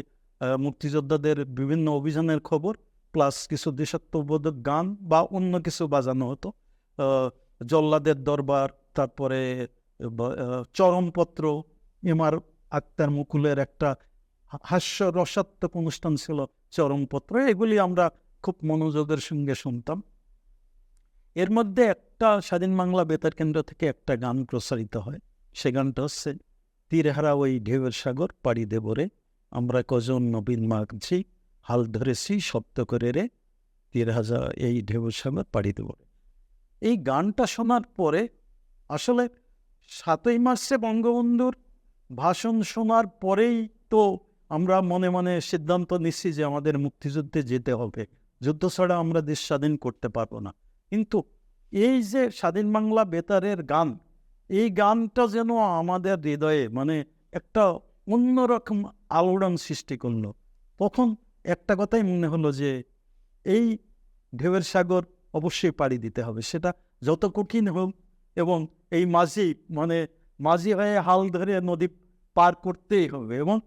মুক্তিযোদ্ধাদের বিভিন্ন অভিযানের খবর প্লাস কিছু দেশাত্মবোধক গান বা অন্য কিছু বাজানো হতো। জল্লাদের দরবার, তারপরে চরমপত্র, এমআর আক্তার মুকুলের একটা হাস্য রসাত্মক অনুষ্ঠান ছিল চরমপত্র। এগুলি আমরা খুব মনোযোগের সঙ্গে শুনতাম। এর মধ্যে একটা স্বাধীন বাংলা বেতার কেন্দ্র থেকে একটা গান প্রচারিত হয়। সে গানটা হচ্ছে তীরহারা ওই ঢেউয়ের সাগর পাড়ি দেবরে, আমরা কজন নবীন মাঝি হাল ধরেছি শব্দ করে রে, তীরহারা এই ঢেউয়ের সাগর পাড়ি দেবরে। এই গানটা শোনার পরে আসলে 7ই মার্চে বঙ্গবন্ধুর ভাষণ শোনার পরেই তো আমরা মনে মনে সিদ্ধান্ত নিচ্ছি যে আমাদের মুক্তিযুদ্ধে যেতে হবে, যুদ্ধ ছাড়া আমরা দেশ স্বাধীন করতে পারবো না। কিন্তু এই যে স্বাধীন বাংলা বেতারের গান, এই গানটা যেন আমাদের হৃদয়ে মানে একটা অন্যরকম আলোড়ন সৃষ্টি করলো। তখন একটা কথাই মনে হলো যে এই ঢেউয়ের সাগর অবশ্যই পাড়ি দিতে হবে, সেটা যত কঠিন হোক, এবং এই মাঝি হয়ে হাল ধরে নদী পার করতেই হবে এবং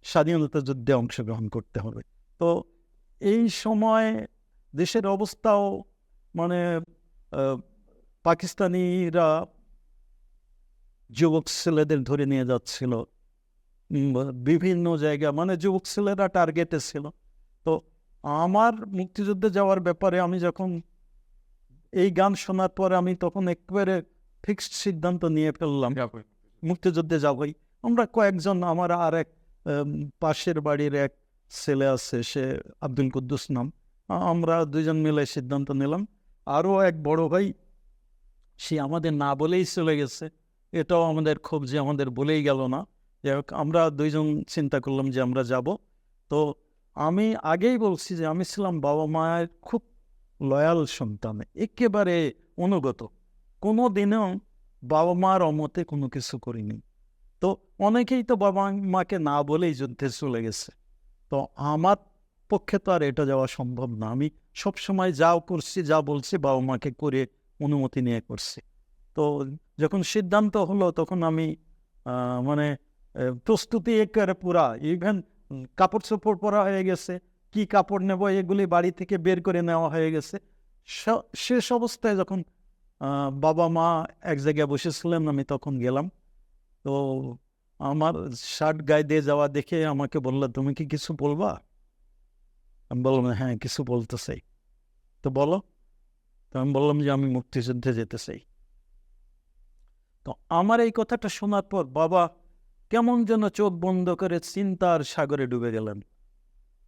স্বাধীনতা যুদ্ধে অংশগ্রহণ করতে হবে। তো এই সময় দেশের অবস্থাও মানে পাকিস্তানিরা যুবক ছেলেদের ধরে নিয়ে যাচ্ছিল বিভিন্ন জায়গা, মানে যুবক ছেলেরা টার্গেটে ছিল। তো আমার মুক্তিযুদ্ধে যাওয়ার ব্যাপারে আমি যখন এই গান শোনার পরে আমি তখন একেবারে ফিক্সড সিদ্ধান্ত নিয়ে ফেললাম মুক্তিযুদ্ধে যাবই। আমরা কয়েকজন, আমার আর এক পাশের বাড়ির এক ছেলে আছে, সে আব্দুল কুদ্দুস নাম, আমরা দুজন মিলে সিদ্ধান্ত নিলাম। আরও এক বড় ভাই, সে আমাদের না বলেই চলে গেছে, এটাও আমাদের খুব যে আমাদের বলেই গেল না। যাই হোক, আমরা দুইজন চিন্তা করলাম যে আমরা যাব। তো আমি আগেই বলছি যে আমি ছিলাম বাবা মায়ের খুব লয়াল সন্তান, একেবারে অনুগত, কোনো দিনও বাবা মার অমতে কোনো কিছু করিনি। তো অনেকেই তো বাবা মাকে না বলেই যুদ্ধে চলে গেছে, তো আমার পক্ষে তো আর এটা যাওয়া সম্ভব না। আমি সবসময় যাও করছি, যা বলছি বাবা মাকে করে অনুমতি নিয়ে করছি। তো যখন সিদ্ধান্ত হলো তখন আমি মানে প্রস্তুতি একেবারে পুরা, ইভেন কাপড় চোপড় পরা হয়ে গেছে, কি কাপড় নেব এগুলি বাড়ি থেকে বের করে নেওয়া হয়ে গেছে। শেষ অবস্থায় যখন বাবা মা এক জায়গায় বসেছিলেন, আমি তখন গেলাম। তো আমার শার্ট গায়ে দিয়ে যাওয়া দেখে আমাকে বললো, তুমি কি কিছু বলবা? আমি বললাম, হ্যাঁ কিছু বলতে চাই। তো বলো। তো আমি বললাম যে আমি মুক্তিযুদ্ধে যেতে চাই। তো আমার এই কথাটা শোনার পর বাবা কেমন যেন চোখ বন্ধ করে চিন্তার সাগরে ডুবে গেলেন।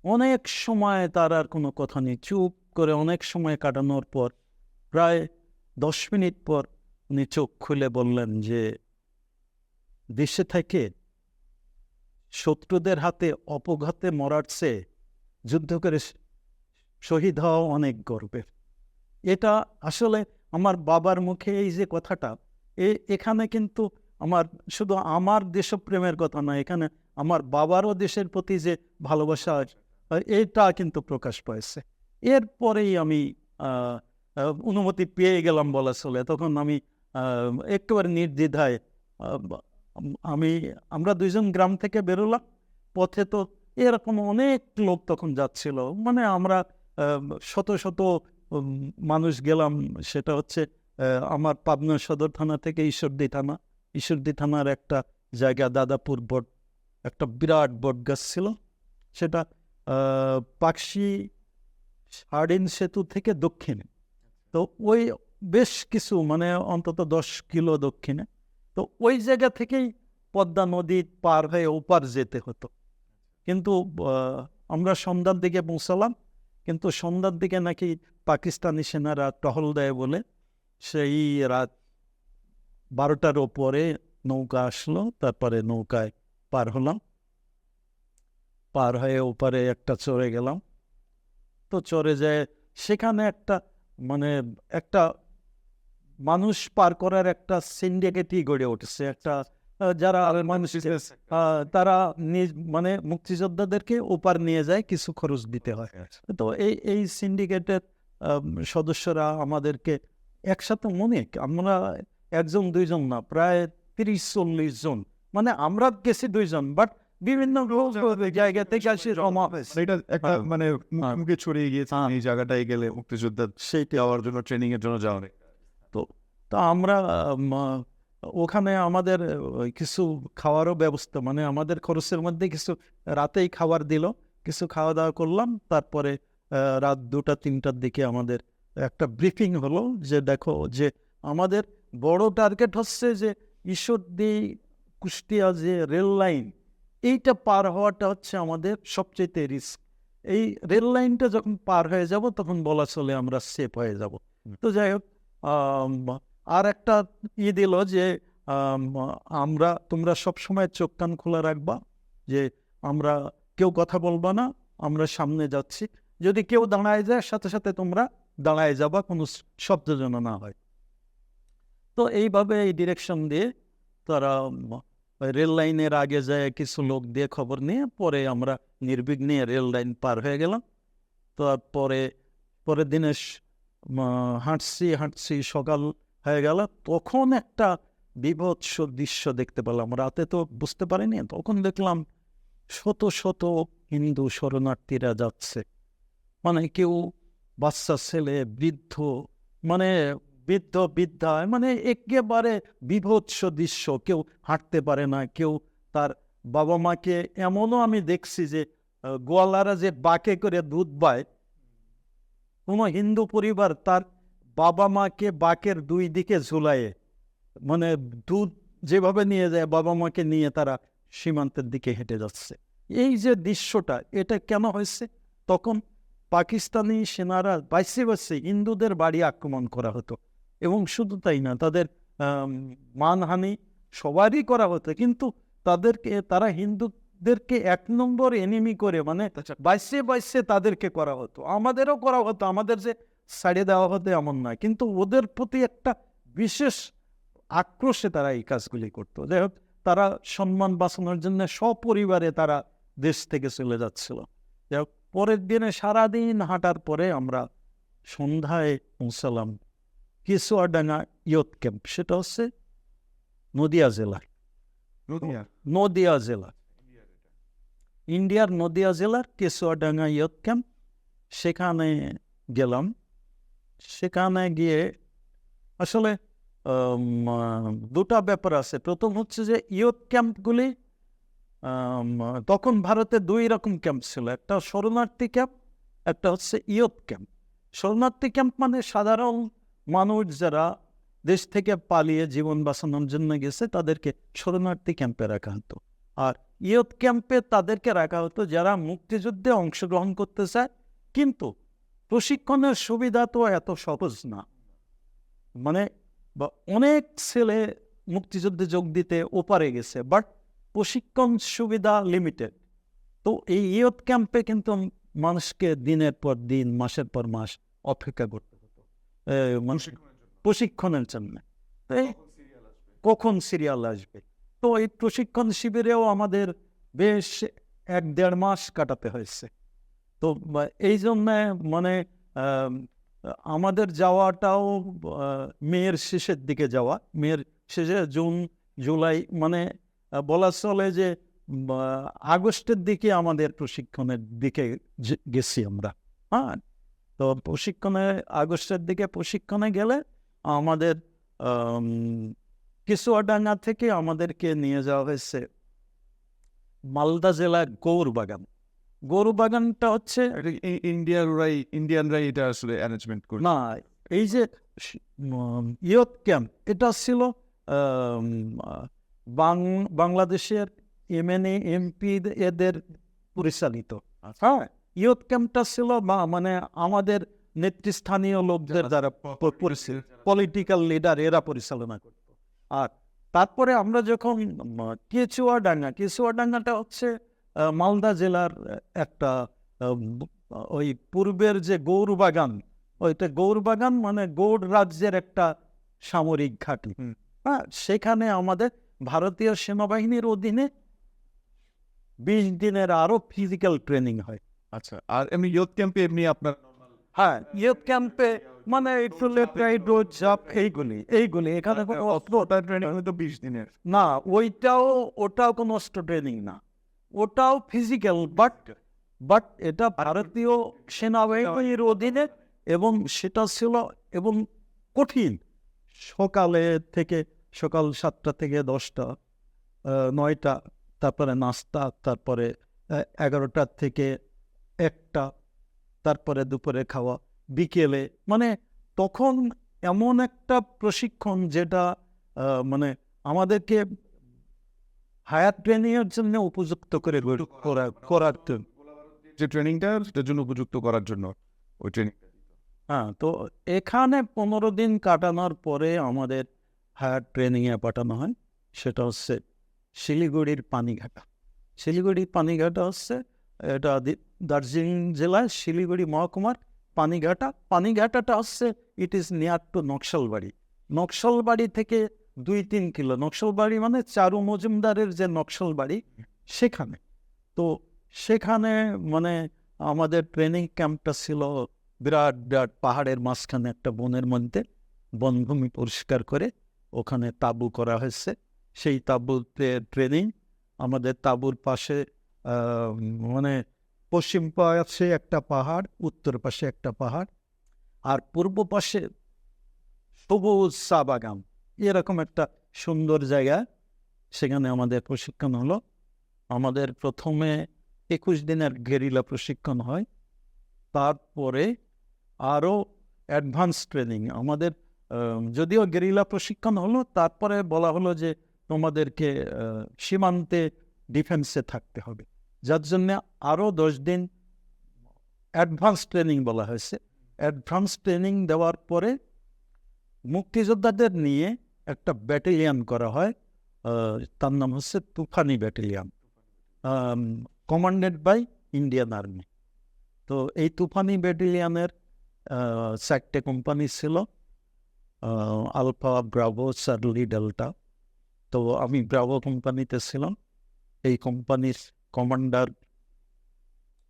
অনেক সময় তার আর কোনো কথা নেই, চুপ করে অনেক সময় কাটানোর পর প্রায় 10 মিনিট পর উনি চোখ খুলে বললেন যে দেশে থেকে শত্রুদের হাতে অপঘাতে মরার চেয়ে যুদ্ধ করে শহীদ হওয়া অনেক গর্বের। এটা আসলে আমার বাবার মুখে এই যে কথাটা, এখানে কিন্তু আমার শুধু আমার দেশপ্রেমের কথা নয়, এখানে আমার বাবারও দেশের প্রতি যে ভালোবাসা এটা কিন্তু প্রকাশ পাইছে। এরপরেই আমি অনুমতি পেয়ে গেলাম বলা চলে। তখন আমি একেবারে নির্দ্বিধায় আমরা দুইজন গ্রাম থেকে বেরোলাম। পথে তো এরকম অনেক লোক তখন যাচ্ছিল, মানে আমরা শত শত মানুষ গেলাম। সেটা হচ্ছে আমার পাবনা সদর থানা থেকে ঈশ্বরদী থানার একটা জায়গা দাদাপুর বট, একটা বিরাট বট গাছ ছিল, সেটা পাকশি হার্ডিন সেতু থেকে দক্ষিণে। তো ওই বেশ কিছু, মানে অন্তত 10 কিলো দক্ষিণে। তো ওই জায়গা থেকেই পদ্মা নদী পার হয়ে ওপার যেতে হতো। কিন্তু আমরা সন্ধ্যার দিকে পৌঁছালাম, কিন্তু সন্ধ্যার দিকে নাকি পাকিস্তানি সেনারা টহল দেয় বলে সেই রাত 12টার ওপরে নৌকা আসলো। তারপরে নৌকায় পার হলাম, পার হয়ে ওপারে একটা চড়ে গেলাম। তো চড়ে যায় সেখানে একটা, মানে একটা মানুষ পার করার একটা সিন্ডিকেটই গড়ে উঠেছে, একটা যারা মানুষ তারা মানে মুক্তিযোদ্ধাদেরকে ওপার নিয়ে যায়, কিছু খরচ দিতে হয়। তো এই সিন্ডিকেটের সদস্যরা আমাদেরকে একসাথে, আমরা একজন দুইজন না, প্রায় 30-40 জন, মানে আমরা গেছি দুইজন, বাট বিভিন্ন জায়গা থেকে আসি জমা হয়েছে। এটা একটা মানে মুখে ছড়িয়ে গিয়েছে এই জায়গাটায় গেলে মুক্তিযোদ্ধা সেইটা যাওয়ার জন্য, ট্রেনিং এর জন্য যাওয়া নেই। তো আমরা ওখানে আমাদের কিছু খাওয়ারও ব্যবস্থা, মানে আমাদের খরচের মধ্যে কিছু রাতেই খাবার দিল, কিছু খাওয়া দাওয়া করলাম। তারপরে রাত 2টা-3টার দিকে আমাদের একটা ব্রিফিং হলো যে দেখো, যে আমাদের বড় টার্গেট হচ্ছে যে ঈশ্বরদী কুষ্টিয়া যে রেল লাইন, এইটা পার হওয়াটা হচ্ছে আমাদের সবচেয়ে রিস্ক। এই রেল লাইনটা যখন পার হয়ে যাব তখন বলা চলে আমরা সেফ হয়ে যাব। তো যাই হোক, আর একটা দিল যে তোমরা সব সময় চোখ কান খোলা রাখবা, যে আমরা কেউ কথা বলবা না, আমরা সামনে যাচ্ছি, যদি কেউ দাঁড়ায় যায় সাথে সাথে তোমরা দাঁড়ায় যাবা, কোনো শব্দ যেন না হয়। তো এইভাবে এই ডিরেকশন দিয়ে তারা রেল লাইনের আগে যায়, কিছু লোক দিয়ে খবর নিয়ে পরে আমরা নির্বিঘ্নে রেল লাইন পার হয়ে গেলাম। তারপরে পরের দিনে হাঁটছি সকাল হয়ে গেল, তখন একটা বিভৎস দৃশ্য দেখতে পেলাম। রাতে তো বুঝতে পারিনি, তখন দেখলাম শত শত হিন্দু শরণার্থীরা যাচ্ছে, মানে কেউ বাচ্চা ছেলে, বৃদ্ধ, মানে বৃদ্ধা, মানে একেবারে বীভৎস দৃশ্য। কেউ হাঁটতে পারে না, কেউ তার বাবা মাকে, এমনও আমি দেখছি যে গোয়ালারা যে বাঁকে করে দুধ পায়, কোনো হিন্দু পরিবার তার বাবা মাকে বাঁকের দুই দিকে ঝুলায়ে, মানে দুধ যেভাবে নিয়ে যায় বাবা মাকে নিয়ে তারা সীমান্তের দিকে হেঁটে যাচ্ছে। এই যে দৃশ্যটা, এটা কেন হয়েছে? তখন পাকিস্তানি সেনারা বাইসে বাইসে হিন্দুদের বাড়ি আক্রমণ করা হতো, এবং শুধু তাই না, তাদের মানহানি সবারই করা হতো, কিন্তু তারা হিন্দুদেরকে 1 নম্বর এনিমি করে, মানে বাইসে বাইসে তাদেরকে করা হতো। আমাদেরও করা হতো, আমাদের যে ছাড়িয়ে দেওয়া হতো এমন নয়, কিন্তু ওদের প্রতি একটা বিশেষ আক্রোশে তারা এই কাজগুলি করতো। যাই হোক, তারা সম্মান বাঁচানোর জন্য সপরিবারে তারা দেশ থেকে চলে যাচ্ছিল। যাই হোক, পরের দিনে সারাদিন হাঁটার পরে আমরা সন্ধ্যায় পৌঁছালাম কেচুয়াডাঙ্গা ইয়ুথ ক্যাম্প। সেটা হচ্ছে নদিয়া জেলার, ইন্ডিয়ার নদিয়া জেলার কেচুয়াডাঙ্গা ইয়ুথ ক্যাম্প। সেখানে গেলাম। সেখানে গিয়ে আসলে দুটা ব্যাপার আছে। প্রথম হচ্ছে যে ইয়ুথ ক্যাম্পগুলি, তখন ভারতে 2 রকম ক্যাম্প ছিল, একটা শরণার্থী ক্যাম্প, একটা হচ্ছে ইয়ুথ ক্যাম্প। শরণার্থী ক্যাম্প মানে সাধারণ মানুষ যারা দেশ থেকে পালিয়ে জীবন বাঁচানোর জন্য গেছে, তাদেরকে শরণার্থী ক্যাম্পে রাখা হতো। আর ইয়ুথ ক্যাম্পে তাদেরকে রাখা হতো যারা মুক্তিযুদ্ধে অংশগ্রহণ করতে চায়, কিন্তু প্রশিক্ষণের সুবিধা তো এত সহজ না। মানে অনেক ছেলে মুক্তিযুদ্ধে যোগ দিতে ওপারে গেছে, বাট প্রশিক্ষণ সুবিধা লিমিটেড। তো এই ইয়ুথ ক্যাম্পে কিন্তু মানুষকে দিনের পর দিন, মাসের পর মাস অপেক্ষা করতে হতো প্রশিক্ষণের জন্য, কখন সিরিয়াল আসবে। তো এই প্রশিক্ষণ শিবিরেও আমাদের বেশ 1-1.5 মাস কাটাতে হয়েছে। তো এই জন্য মানে আমাদের যাওয়াটাও মেয়ের শেষের দিকে যাওয়া, মেয়ের শেষে জুন জুলাই, মানে বলা চলে যে আগস্টের দিকে আমাদের প্রশিক্ষণের দিকে গেছি আমরা। হ্যাঁ, তো আগস্টের দিকে প্রশিক্ষণে গেলে আমাদের কেচুয়াডাঙ্গা থেকে আমাদেরকে নিয়ে যাওয়া হয়েছে মালদা জেলার গৌরবাগানটা হচ্ছে ইন্ডিয়ানরাই এটা আসলে অ্যারেঞ্জমেন্ট করে না, এই যে ইয়ুথ ক্যাম্প, এটা ছিল বাংলাদেশের MNA MP এদের পরিচালিত। হ্যাঁ, ইয়ুথ ক্যাম্পটা ছিল মানে আমাদের নেতৃস্থানীয় লোকদের দ্বারা পলিটিক্যাল লিডার এরা পরিচালনা করত। আর তারপরে আমরা যখন কেচুয়াডাঙ্গাটা হচ্ছে মালদা জেলার একটা ওই পূর্বের যে গৌরবাগান, ওইটা গৌরবাগান মানে গৌড় রাজ্যের একটা সামরিক ঘাঁটি। হ্যাঁ, সেখানে আমাদের ভারতীয় সেনাবাহিনীর অধীনে 20 দিনের আরো ফিজিক্যাল ট্রেনিং হয়। আচ্ছা, আর এমনি ইয়ুথ ক্যাম্পে এমনি আপনার হ্যাঁ, ইয়ুথ ক্যাম্পে মানে একটু লেফট রোড জাপ এইগুলি এখানে কোনো ট্রেনিং হয়তো 20 দিনের না, ওটাও কোনো অস্ত্র ট্রেনিং না, ওটাও ফিজিক্যাল, বাট এটা ভারতীয় সেনাবাহিনীর অধীনে, এবং সেটা ছিল এবং কঠিন। সকাল 7টা থেকে 10টা, 9টা, তারপরে নাস্তা, তারপরে 11টা থেকে 1টা, তারপরে দুপুরে খাওয়া, বিকেলে, মানে তখন এমন একটা প্রশিক্ষণ যেটা মানে আমাদেরকে হায়ার ট্রেনিং এর জন্য উপযুক্ত করে করার যে ট্রেনিংটা সেটার জন্য উপযুক্ত করার জন্য ওই ট্রেনিং। হ্যাঁ, তো এখানে 15 দিন কাটানোর পরে আমাদের হায়ার ট্রেনিংয়ে পাঠানো হয়। সেটা হচ্ছে শিলিগুড়ির পানিঘাটা হচ্ছে, এটা দার্জিলিং জেলায় শিলিগুড়ি মহকুমার পানিঘাটাটা হচ্ছে it is near to Naxalbari থেকে 2-3 কিলো। নকশালবাড়ি মানে চারু মজুমদারের যে নকশালবাড়ি, সেখানে। তো সেখানে মানে আমাদের ট্রেনিং ক্যাম্পটা ছিল বিরাট পাহাড়ের মাঝখানে একটা বনের মধ্যে, বনভূমি পরিষ্কার করে ওখানে তাঁবু করা হয়েছে। সেই তাঁবুতে ট্রেনিং, আমাদের তাঁবুর পাশে মানে পশ্চিম পাশে একটা পাহাড়, উত্তর পাশে একটা পাহাড়, আর পূর্ব পাশে সবুজ চা বাগান। এরকম একটা সুন্দর জায়গা। সেখানে আমাদের প্রশিক্ষণ হলো। আমাদের প্রথমে 21 দিনের গেরিলা প্রশিক্ষণ হয়। তারপরে আরও অ্যাডভান্স ট্রেনিং আমাদের, যদিও গেরিলা প্রশিক্ষণ হলো, তারপরে বলা হলো যে তোমাদেরকে সীমান্তে ডিফেন্সে থাকতে হবে, যার জন্য আরও 10 দিন অ্যাডভান্স ট্রেনিং বলা হয়েছে। অ্যাডভান্স ট্রেনিং দেওয়ার পরে মুক্তিযোদ্ধাদের নিয়ে একটা ব্যাটালিয়ান করা হয়, তার নাম হচ্ছে Tufani battalion, commanded by Indian army. তো এই তুফানি ব্যাটালিয়ানের 4টে কোম্পানি ছিল, আলফা, ব্রাভো, চার্লি, ডেল্টা। তো আমি ব্রাভো কোম্পানিতে ছিলাম। এই কোম্পানির কমান্ডার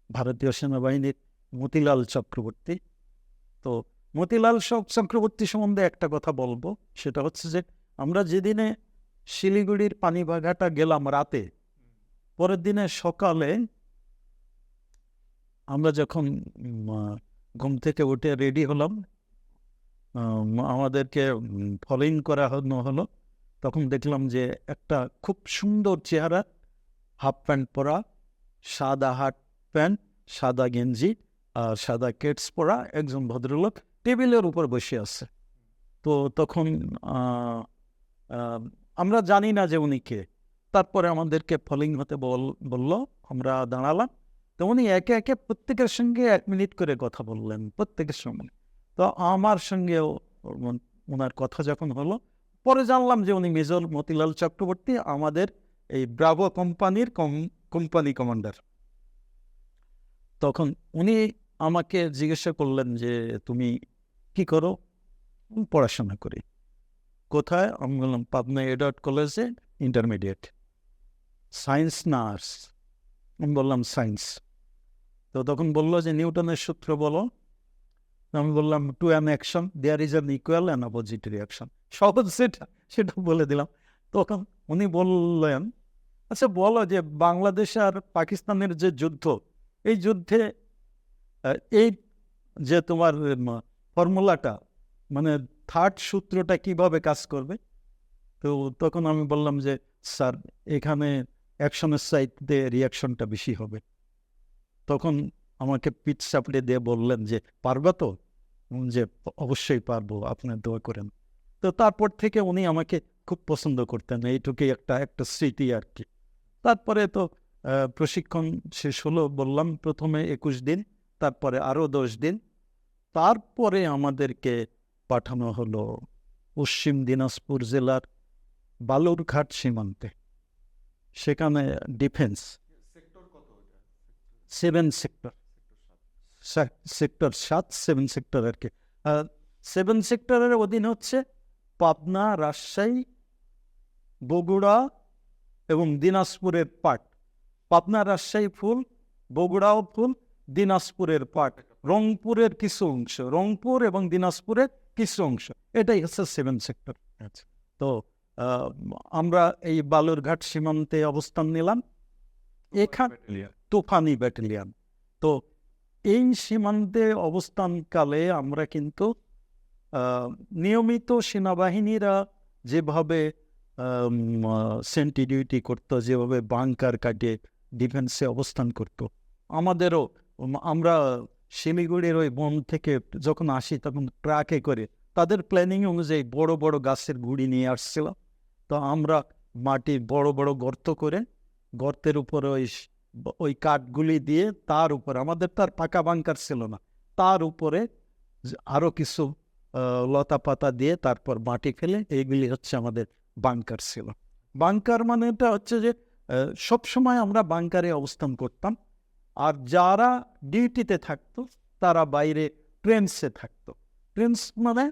ভারতীয় সেনাবাহিনীর মতিলাল চক্রবর্তী। তো মতিলাল চক্রবর্তী সম্বন্ধে একটা কথা বলবো, সেটা হচ্ছে যে আমরা যেদিনে শিলিগুড়ির পানিবাগাটা গেলাম রাতে, পরের দিনে সকালে আমরা যখন ঘুম থেকে উঠে রেডি হলাম, আমাদেরকে ফলোইং করা হলো, তখন দেখলাম যে একটা খুব সুন্দর চেহারা, হাফ প্যান্ট পরা, সাদা হাফ প্যান্ট, সাদা গেঞ্জি আর সাদা কেটস পরা একজন ভদ্রলোক টেবিলের উপর বসে আছে। তো তখন আমরা জানি না যে উনি কে। তারপরে আমাদেরকে ফলোইং হতে বলল, আমরা দাঁড়ালাম। তো উনি একে একে প্রত্যেকের সঙ্গে 1 মিনিট করে কথা বললেন, প্রত্যেকের সঙ্গে। তো আমার সঙ্গেও ওনার কথা যখন হলো, পরে জানলাম যে উনি মেজর মতিলাল চক্রবর্তী, আমাদের এই ব্রাভো কোম্পানির কোম্পানি কমান্ডার। তখন উনি আমাকে জিজ্ঞাসা করলেন যে তুমি কি করো? পড়াশোনা করি। কোথায়? আমি বললাম পাবনা এডওয়ার্ড কলেজে ইন্টারমিডিয়েট। সায়েন্স না আর্টস? আমি বললাম সায়েন্স। তো তখন বললো যে নিউটনের সূত্র বলো। আমি বললাম to an action there is an equal and opposite reaction. সহজ সেটা বলে দিলাম। তখন উনি বললেন, আচ্ছা বলো যে বাংলাদেশ আর পাকিস্তানের যে যুদ্ধ, এই যুদ্ধে এই যে তোমার ফর্মুলাটা, মানে থার্ড সূত্রটা কিভাবে কাজ করবে? তো তখন আমি বললাম যে স্যার, এখানে অ্যাকশনের চাইতে রিয়াকশনটা বেশি হবে। তখন আমাকে পিঠ চাপড়ে দিয়ে বললেন যে পারবা তো? যে অবশ্যই পারবো, আপনার দোয়া করেন। তো তারপর থেকে উনি আমাকে খুব পছন্দ করতেন, এইটুকুই একটা স্মৃতি আর কি। তারপরে তো প্রশিক্ষণ শেষ হলো, বললাম প্রথমে 21 দিন, তারপরে আরও 10 দিন। তারপরে আমাদেরকে পাঠানো হলো পশ্চিম দিনাজপুর জেলার বালুরঘাট সীমান্তে। সেখানে ডিফেন্স 7 সেক্টর, সেক্টর 7, 7 সেক্টর আর কি। 7 সেক্টরের অধীন হচ্ছে পাবনা, রাজশাহী, বগুড়া এবং দিনাজপুরের পার্ট। পাবনা, রাজশাহী ফুল, বগুড়াও ফুল, দিনাজপুরের পার্ট, রংপুরের কিছু অংশ, রংপুর এবং দিনাজপুরের কিছু অংশ, এটাই হচ্ছে 7 সেক্টর। তো আমরা এই বালুরঘাট সীমান্তে অবস্থান নিলাম, এখানে তুফানি ব্যাটালিয়ান। তো এই সীমান্তে অবস্থানকালে আমরা কিন্তু নিয়মিত সেনাবাহিনীরা যেভাবে সেন্টি ডিউটি করতো, যেভাবে বাংকার কাটিয়ে ডিফেন্সে অবস্থান করত, আমাদেরও আমরা শিলিগুড়ির ওই বন থেকে যখন আসি তখন ট্রাকে করে তাদের প্ল্যানিং অনুযায়ী বড় বড় গাছের গুঁড়ি নিয়ে আসছিল। তো আমরা মাটি বড় বড় গর্ত করে, গর্তের উপরে ওই কাঠগুলি দিয়ে, তার উপরে আমাদের তার পাকা বাংকার ছিল না, তার উপরে আরও কিছু লতা পাতা দিয়ে তারপর মাটি ফেলে, এইগুলি হচ্ছে আমাদের বাংকার ছিল। বাংকার মানে এটা হচ্ছে যে সবসময় আমরা বাংকারে অবস্থান করতাম, আর যারা ডিউটিতে থাকতো তারা বাইরে ট্রেন্সে থাকতো। ট্রেন্স মানে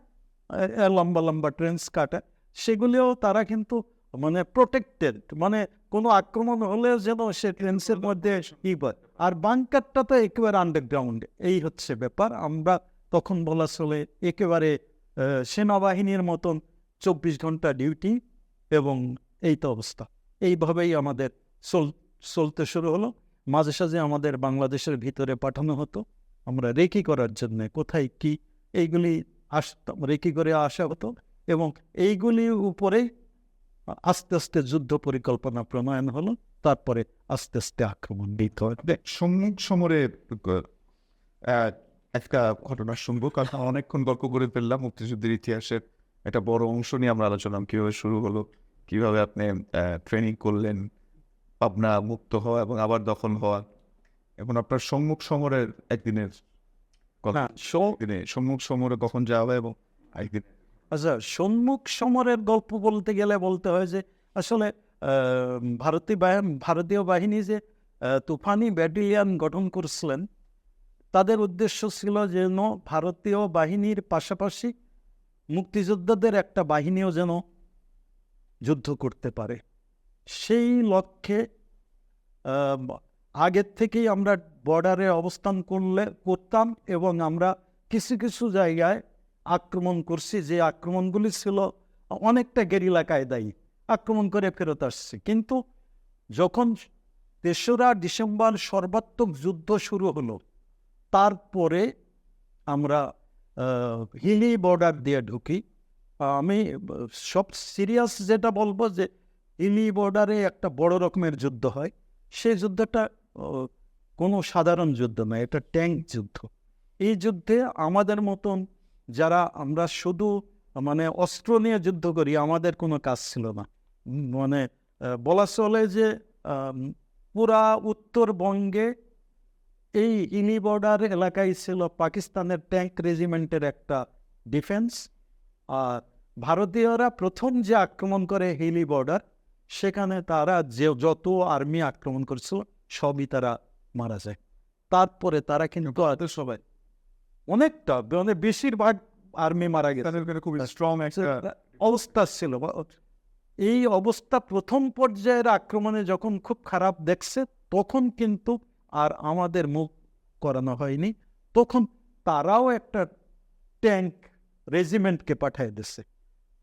লম্বা লম্বা ট্রেন্স কাটা, সেগুলিও তারা কিন্তু মানে প্রোটেক্টেড, মানে কোনো আক্রমণ হলেও যেন সে ট্রেন্সের মধ্যে ই পায়। আর বাংকারটা তো একেবারে আন্ডারগ্রাউন্ডে, এই হচ্ছে ব্যাপার। আমরা তখন বলা চলে একেবারে সেনাবাহিনীর মতন 24 ঘন্টা ডিউটি, এবং এই তো অবস্থা। এইভাবেই আমাদের চলতে শুরু হলো। মাঝে সাঝে আমাদের বাংলাদেশের ভিতরে পাঠানো হতো, আমরা রেকি করার জন্য কোথায় কি এইগুলি আসতাম, রেকি করে আসা হতো এবং এইগুলির উপরে আস্তে আস্তে যুদ্ধ পরিকল্পনা প্রণয়ন হলো, তারপরে আস্তে আস্তে আক্রমণ দিতে হয়। সম্মুখ সমরে আহ, একটা ঘটনা শুনবো, কারণ অনেকক্ষণ গল্প করে ফেললাম মুক্তিযুদ্ধের ইতিহাসের একটা বড় অংশ নিয়ে আমরা আলোচনা, কিভাবে শুরু হলো, কিভাবে আপনি ট্রেনিং করলেন, পাবনা মুক্ত হওয়া এবং আবার দখল হওয়া, এখন আপনার সম্মুখ সমরের একদিনের কথা। না, সম্মুখ সমরে কখন যাওয়া এবং একদিন আচ্ছা, সম্মুখ সমরের গল্প বলতে গেলে বলতে হয় যে আসলে ভারতীয় বাহিনী যে তুফানি ব্যাটালিয়ন গঠন করছিলেন, তাদের উদ্দেশ্য ছিল যেন ভারতীয় বাহিনীর পাশাপাশি মুক্তিযোদ্ধাদের একটা বাহিনীও যেন যুদ্ধ করতে পারে। সেই লক্ষ্যে আগের থেকেই আমরা বর্ডারে অবস্থান করতাম এবং আমরা কিছু কিছু জায়গায় আক্রমণ করছি, যে আক্রমণগুলি ছিল অনেকটা গেরিলা কায়দায় আক্রমণ করে ফেরত আসছে। কিন্তু যখন ৩রা ডিসেম্বর সর্বাত্মক যুদ্ধ শুরু হলো, তারপরে আমরা হিলি বর্ডার দিয়ে ঢুকি। আমি সব সিরিয়াস যেটা বলবো যে হিলি বর্ডারে একটা বড় রকমের যুদ্ধ হয়। সেই যুদ্ধটা কোনো সাধারণ যুদ্ধ নয়, এটা ট্যাঙ্ক যুদ্ধ। এই যুদ্ধে আমাদের মতন যারা আমরা শুধু মানে অস্ত্র নিয়ে যুদ্ধ করি, আমাদের কোনো কাজ ছিল না। মানে বলা চলে যে পুরা উত্তরবঙ্গে এই হিলি বর্ডার এলাকায় ছিল পাকিস্তানের ট্যাঙ্ক রেজিমেন্টের একটা ডিফেন্স। আর ভারতীয়রা প্রথম যে আক্রমণ করে হিলি বর্ডার, সেখানে তারা যে যত আর্মি আক্রমণ করেছিল সবই তারা মারা যায়। তারপরে তারা কিন্তু সবাই অনেকটা মানে বেশিরভাগ আর্মি মারা গেছে, খুব স্ট্রং একটা অবস্থা ছিল। এই অবস্থা প্রথম পর্যায়ের আক্রমণে যখন খুব খারাপ দেখছে, তখন কিন্তু আর আমাদের মুখ করানো হয়নি। তখন তারাও একটা ট্যাঙ্ক রেজিমেন্টকে পাঠিয়ে দিচ্ছে।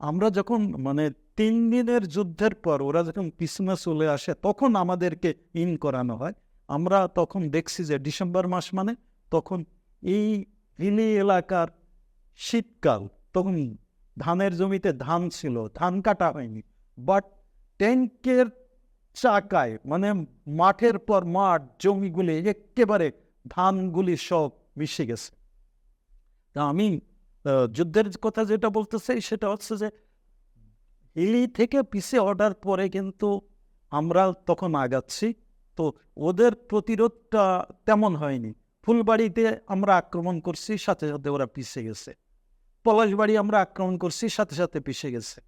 আমরা যখন মানে 3 দিনের যুদ্ধের পর ওরা যখন পিছনে চলে আসে, তখন আমাদেরকে ইন করানো হয়। আমরা তখন দেখছি যে ডিসেম্বর মাস মানে তখন এই হিলি এলাকার শীতকাল, তখন ধানের জমিতে ধান ছিল, ধান কাটা হয়নি, বাট ট্যাঙ্কের চাকায় মানে মাঠের পর মাঠ জমিগুলি একেবারে ধানগুলি সব মিশে গেছে। তা আমি যুদ্ধের কথা যেটা বলতে চাই সেটা হচ্ছে যে হিলি থেকে পিছে অর্ডার পরে কিন্তু আমরা তখন আগাচ্ছি, তো ওদের প্রতিরোধটা তেমন হয়নি। ফুলবাড়িতে আমরা আক্রমণ করছি, সাথে সাথে ওরা পিছিয়ে গেছে। পলাশবাড়ি আমরা আক্রমণ করছি, সাথে সাথে পিছিয়ে গেছে।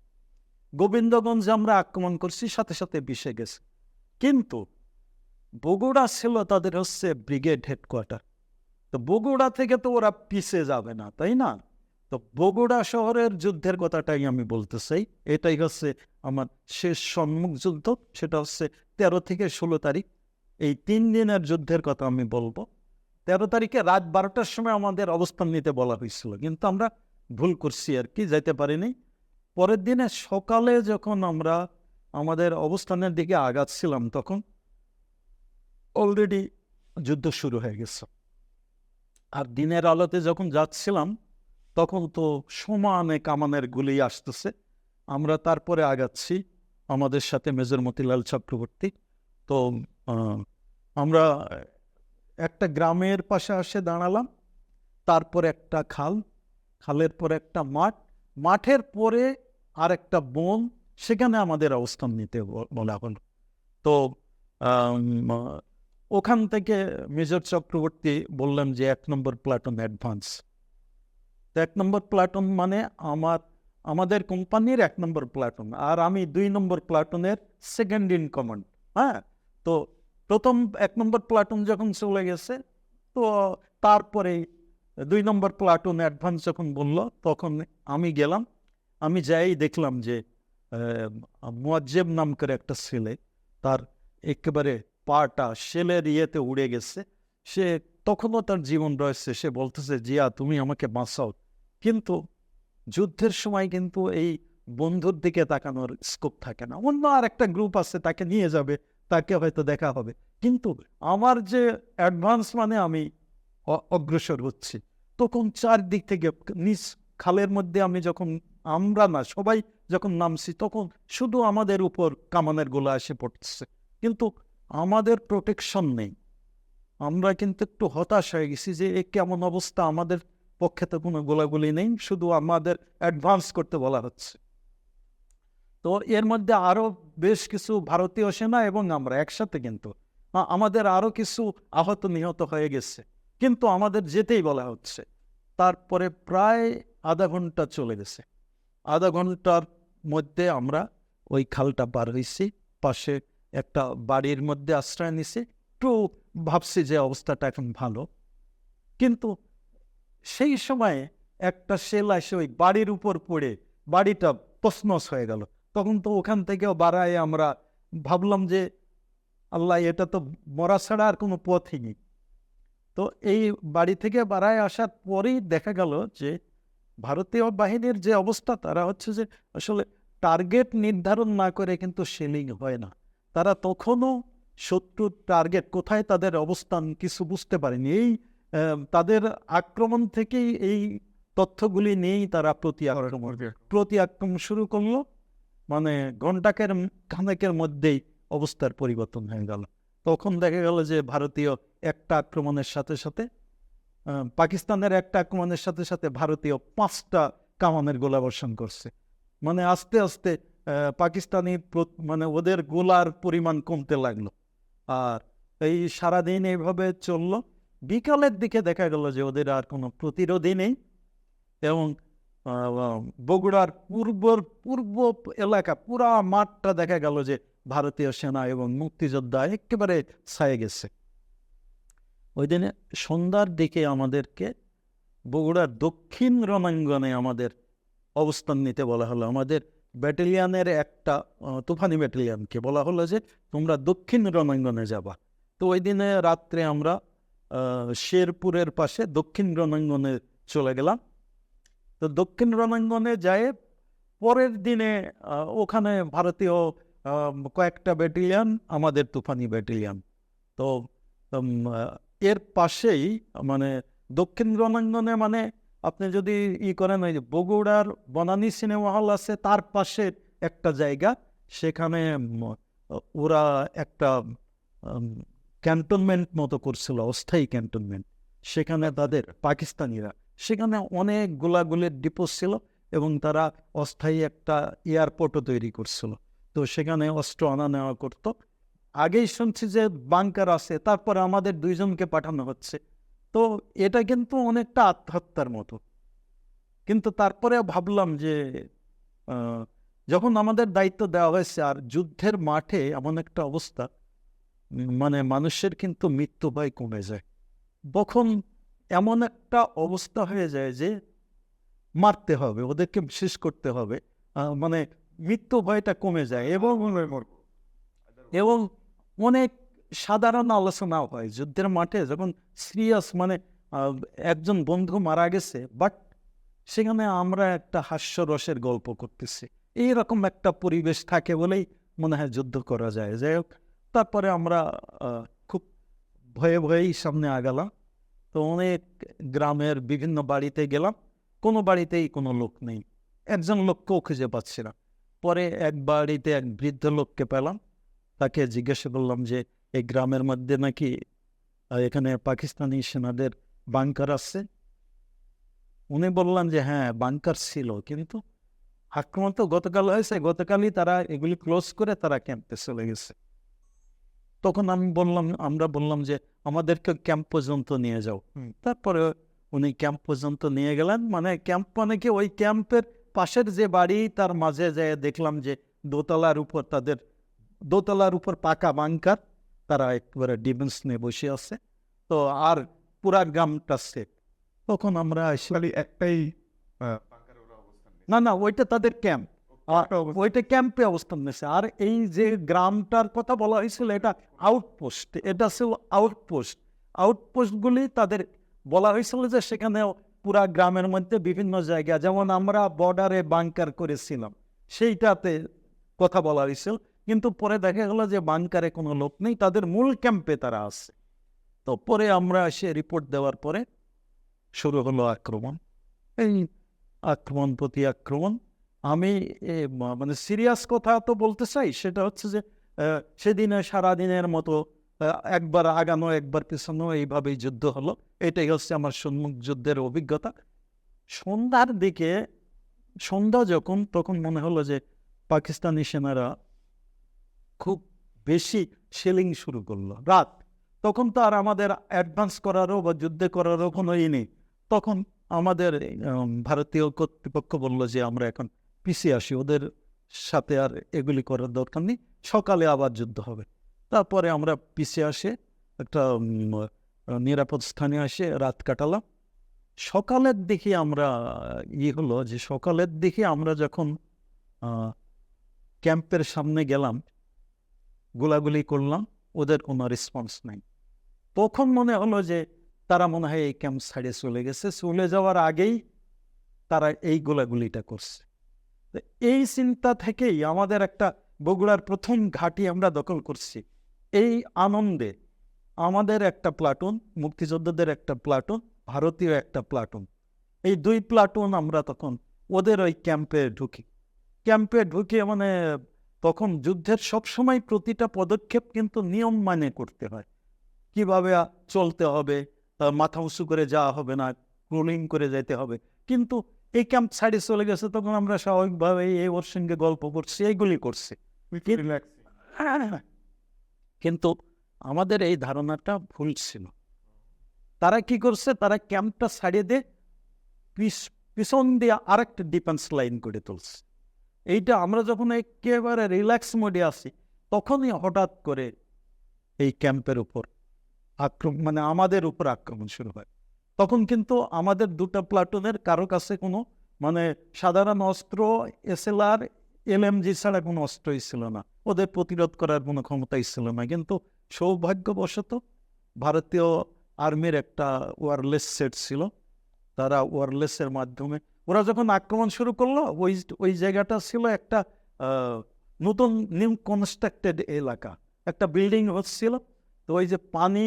গোবিন্দগঞ্জে আমরা আক্রমণ করছি, সাথে সাথে পিছিয়ে গেছে। কিন্তু বগুড়া ছিল তাদের হচ্ছে ব্রিগেড হেডকোয়ার্টার, তো বগুড়া থেকে তো ওরা পিছিয়ে যাবে না, তাই না? তো বগুড়া শহরের যুদ্ধের কথাটাই আমি বলতে চাই। এটাই হচ্ছে আমার শেষ সম্মুখ যুদ্ধ, সেটা হচ্ছে 13 থেকে 16 তারিখ। এই 3 দিনের যুদ্ধের কথা আমি বলবো। 13 তারিখে রাত 12টার সময় আমাদের অবস্থান নিতে বলা হয়েছিল, কিন্তু আমরা ভুল করছি আর কি, যাইতে পারিনি। পরের দিনে সকালে যখন আমরা আমাদের অবস্থানের দিকে আগাচ্ছিলাম, তখন অলরেডি যুদ্ধ শুরু হয়ে গেছে। আর দিনের আলোতে যখন যাচ্ছিলাম, তখন তো সমানে কামানের গুলি আসতেছে। আমরা তারপরে আগাচ্ছি, আমাদের সাথে মেজর মতিলাল চক্রবর্তী। তো আমরা একটা গ্রামের পাশে এসে দাঁড়ালাম, তারপরে একটা খাল, খালের পরে একটা মাঠ, মাঠের পরে আর একটা বন, সেখানে আমাদের অবস্থান নিতে বলা হলো। তো ওখান থেকে মেজর চক্রবর্তী বললেন যে 1 নম্বর প্লাটুন অ্যাডভান্স। তো 1 নম্বর প্লাটুন মানে আমাদের কোম্পানির 1 নম্বর প্লাটুন, আর আমি 2 নম্বর প্লাটুনের সেকেন্ড ইন কমান্ড। হ্যাঁ, তো প্রথম 1 নম্বর প্লাটুন যখন চলে গেছে, তো তারপরে 2 নম্বর প্লাটুন অ্যাডভান্স যখন বলল, তখন আমি গেলাম। আমি যাই দেখলাম যে মুয়াজ্জেব নাম করে একটা ছেলে, তার একেবারে পাটা শেলের ইয়েতে উড়ে গেছে। সে তখনও তার জীবন রয়েছে, সে বলতেছে, জিয়া তুমি আমাকে বাঁচাও। কিন্তু যুদ্ধের সময় কিন্তু এই বন্ধুর দিকে তাকানোর স্কোপ থাকে না। অন্য আর একটা গ্রুপ আছে, তাকে নিয়ে যাবে, তাকে হয়তো দেখা হবে, কিন্তু আমার যে অ্যাডভান্স মানে আমি অগ্রসর হচ্ছি, তখন চারদিক থেকে নিজ খালের মধ্যে আমি যখন, আমরা না সবাই যখন নামছি, তখন শুধু আমাদের উপর কামানের গোলা এসে পড়ছে, কিন্তু আমাদের প্রোটেকশন নেই। আমরা কিন্তু একটু হতাশ হয়ে গেছি যে এ কেমন অবস্থা, আমাদের পক্ষে তো কোনো গোলাগুলি নেই, শুধু আমাদের অ্যাডভান্স করতে বলা হচ্ছে। তো এর মধ্যে আরো বেশ কিছু ভারতীয় সেনা এবং আমরা একসাথে, কিন্তু আমাদের আরো কিছু আহত নিহত হয়ে গেছে, কিন্তু আমাদের যেতেই বলা হচ্ছে। তারপরে প্রায় আধা ঘন্টা চলে গেছে। আধা ঘন্টার মধ্যে আমরা ওই খালটা পার হয়েছি, পাশে একটা বাড়ির মধ্যে আশ্রয় নিছি। একটু ভাবছি যে অবস্থাটা এখন ভালো, কিন্তু সেই সময়ে একটা শেল এসে ওই বাড়ির উপর পড়ে বাড়িটা তছনছ হয়ে গেল। তখন তো ওখান থেকেও বাড়ায় আমরা ভাবলাম যে আল্লাহ, এটা তো মরা ছাড়া আর কোনো পথই নেই। তো এই বাড়ি থেকে বাড়ায় আসার পরেই দেখা গেল যে ভারতীয় বাহিনীর যে অবস্থা, তারা হচ্ছে যে আসলে টার্গেট নির্ধারণ না করে কিন্তু শেলিং হয় না। তারা তখনও শত্রুর টার্গেট কোথায়, তাদের অবস্থান কিছু বুঝতে পারেনি। এই তাদের আক্রমণ থেকেই এই তথ্যগুলি নিয়েই তারা প্রতি আক্রমণ শুরু করলো। মানে ঘণ্টাকের খানেকের মধ্যেই অবস্থার পরিবর্তন হয়ে গেল। তখন দেখা গেল যে ভারতীয় একটা আক্রমণের সাথে সাথে, পাকিস্তানের একটা আক্রমণের সাথে সাথে ভারতীয় 5টা কামানের গোলা বর্ষণ করছে। মানে আস্তে আস্তে পাকিস্তানি মানে ওদের গোলার পরিমাণ কমতে লাগলো। আর এই সারাদিন এইভাবে চললো। বিকালের দিকে দেখা গেল যে ওদের আর কোনো প্রতিরোধই নেই, এবং বগুড়ার পূর্ব এলাকা পুরা মাঠটা দেখা গেল যে ভারতীয় সেনা এবং মুক্তিযোদ্ধা একেবারে ছায়ে গেছে। ওই দিনে সন্ধ্যার দিকে আমাদেরকে বগুড়ার দক্ষিণ রণাঙ্গনে আমাদের অবস্থান নিতে বলা হলো। আমাদের ব্যাটালিয়ানের একটা তুফানি ব্যাটালিয়ানকে বলা হলো যে তোমরা দক্ষিণ রণাঙ্গনে যাবা। তো ওই দিনে রাত্রে আমরা শেরপুরের পাশে দক্ষিণ রণাঙ্গনে চলে গেলাম। তো দক্ষিণ রণাঙ্গনে যায় পরের দিনে ওখানে ভারতীয় কয়েকটা ব্যাটালিয়ান, আমাদের তুফানি ব্যাটালিয়ান। তো এর পাশেই মানে দক্ষিণ রণাঙ্গনে, মানে আপনি যদি করেন, ওই যে বগুড়ার বনানী সিনেমা হল আছে, তার পাশে একটা জায়গা, সেখানে ওরা একটা ক্যান্টনমেন্ট মতো করছিল, অস্থায়ী ক্যান্টনমেন্ট। সেখানে তাদের পাকিস্তানিরা, সেখানে অনেক গোলাগুলির ডিপো ছিল, এবং তারা অস্থায়ী একটা এয়ারপোর্টও তৈরি করছিল। তো সেখানে অস্ত্র আনা নেওয়া করতো। আগেই শুনছি যে বাংকার আছে, তারপরে আমাদের 2জনকে পাঠানো হচ্ছে। তো এটা কিন্তু অনেকটা আত্মহত্যার মতো। কিন্তু তারপরে ভাবলাম যে যখন আমাদের দায়িত্ব দেওয়া হয়েছে, আর যুদ্ধের মাঠে এমন একটা অবস্থা, মানে মানুষের কিন্তু মৃত্যু ভয় কমে যায়। তখন এমন একটা অবস্থা হয়ে যায় যে মারতে হবে, ওদেরকে শেষ করতে হবে, মানে মৃত্যু ভয়টা কমে যায়। এবং অনেক সাধারণ আলোচনাও হয় যুদ্ধের মাঠে, যখন সিরিয়াস, মানে একজন বন্ধু মারা গেছে, বাট সেখানে আমরা একটা হাস্যরসের গল্প করতেছি। এইরকম একটা পরিবেশ থাকে বলেই মনে হয় যুদ্ধ করা যায়। যাই হোক, তারপরে আমরা খুব ভয়ে ভয়েই সামনে আগালাম। তো অনেক গ্রামের বিভিন্ন বাড়িতে গেলাম, কোনো বাড়িতেই কোনো লোক নেই, একজন লোককেও খুঁজে পাচ্ছি না। পরে এক বাড়িতে এক বৃদ্ধ লোককে পেলাম, তাকে জিজ্ঞাসা করলাম যে এই গ্রামের মধ্যে নাকি এখানে পাকিস্তানি সেনাদের বাংকার আছে। উনি বললাম যে হ্যাঁ, বাংকার ছিল, কিন্তু আক্রমণ তো গতকাল হয়েছে, গতকালই তারা এগুলি ক্লোজ করে তারা ক্যাম্পে চলে গেছে। তখন আমরা বললাম যে আমাদেরকে ক্যাম্প পর্যন্ত নিয়ে যাও। তারপরে উনি ক্যাম্প পর্যন্ত নিয়ে গেলেন। মানে ক্যাম্প মানে কি, ওই ক্যাম্পের পাশের যে বাড়ি, তার মাঝে যেয়ে দেখলাম যে দোতলার উপর পাকা বাংকার, তারা একবারে ডিফেন্স নিয়ে বসে আছে। তো আর পুরা গ্রামটা সেফ। তখন আমরা একটাই না, ওইটা তাদের ক্যাম্প, ওইটা ক্যাম্পে অবস্থান নিয়েছে। আর এই যে গ্রামটার কথা বলা হয়েছিল, এটা আউটপোস্ট, এটা ছিল আউটপোস্টগুলি তাদের বলা হয়েছিল যে সেখানে পুরা গ্রামের মধ্যে বিভিন্ন জায়গা, যেমন আমরা বর্ডারে বাংকার করেছিলাম, সেইটাতে কথা বলা হয়েছিল কিন্তু পরে দেখা গেল যে বাংকারে কোনো লোক নেই, তাদের মূল ক্যাম্পে তারা আছে। তো পরে আমরা এসে রিপোর্ট দেওয়ার পরে শুরু হলো আক্রমণ। এই আক্রমণ প্রতি আক্রমণ। আমি মানে সিরিয়াস কথা তো বলতে চাই, সেটা হচ্ছে যে সেদিনে সারাদিনের মতো একবার আগানো একবার পিছানো এইভাবেই যুদ্ধ হলো। এটাই হচ্ছে আমার সম্মুখ যুদ্ধের অভিজ্ঞতা। সন্ধ্যার দিকে, সন্ধ্যা যখন, তখন মনে হলো যে পাকিস্তানি সেনারা খুব বেশি শেলিং শুরু করলো। রাত, তখন তো আর আমাদের অ্যাডভান্স করারও বা যুদ্ধে করারও কোনো নেই। তখন আমাদের ভারতীয় কর্তৃপক্ষ বলল যে আমরা এখন পিছিয়ে আসি, ওদের সাথে আর এগুলি করার দরকার নেই, সকালে আবার যুদ্ধ হবে। তারপরে আমরা পিছিয়ে আসে একটা নিরাপদ স্থানে আসে রাত কাটালাম। সকালের দিকে আমরা হলো যে সকালের দিকে আমরা যখন ক্যাম্পের সামনে গেলাম, গোলাগুলি করলাম, ওদের কোনো রেসপন্স নেই। তখন মনে হলো যে তারা মনে হয় এই ক্যাম্প ছাড়িয়ে চলে গেছে, চলে যাওয়ার আগেই তারা এই গোলাগুলিটা করছে। তো এই চিন্তা থেকেই আমাদের একটা বগুড়ার প্রথম ঘাঁটি আমরা দখল করছি। এই আনন্দে আমাদের একটা প্লাটুন, মুক্তিযোদ্ধাদের একটা প্লাটুন, ভারতীয় একটা প্লাটুন, এই দুই প্লাটুন আমরা তখন ওদের ওই ক্যাম্পে ঢুকি। ক্যাম্পে ঢুকে মানে তখন যুদ্ধের সবসময় প্রতিটা পদক্ষেপ কিন্তু নিয়ম মানে করতে হয়। কিভাবে চলতে হবে, মাথা উঁচু করে যাওয়া হবে না, ক্রোলিং করে যেতে হবে। কিন্তু এই ক্যাম্প সাইডে চলে গেছে, তখন আমরা স্বাভাবিকভাবে এই ওর সঙ্গে গল্প করছি, এইগুলি করছি। হ্যাঁ, কিন্তু আমাদের এই ধারণাটা ভুল ছিল। তারা কি করছে, তারা ক্যাম্পটা ছাড়িয়ে দিয়ে পিছন দিয়ে আরেকটা ডিফেন্স লাইন করে তুলছে। এইটা আমরা যখন একেবারে রিল্যাক্স মোডে আসি, তখনই হঠাৎ করে এই ক্যাম্পের উপর আক্রমণ, মানে আমাদের উপর আক্রমণ শুরু হয়। তখন কিন্তু আমাদের দুটো প্লাটুনের কারো কাছে কোনো মানে সাধারণ অস্ত্র, SLR, LMG ছাড়া কোনো অস্ত্রই ছিল না, ওদের প্রতিরোধ করার কোনো ক্ষমতাই ছিল না। কিন্তু সৌভাগ্যবশত ভারতীয় আর্মির একটা ওয়্যারলেস সেট ছিল, তারা ওয়্যারলেসের মাধ্যমে ওরা যখন আক্রমণ শুরু করলো, ওই জায়গাটা ছিল একটা নতুন নিউ কনস্ট্রাক্টেড এলাকা, একটা বিল্ডিং হচ্ছিল। তো ওই যে পানি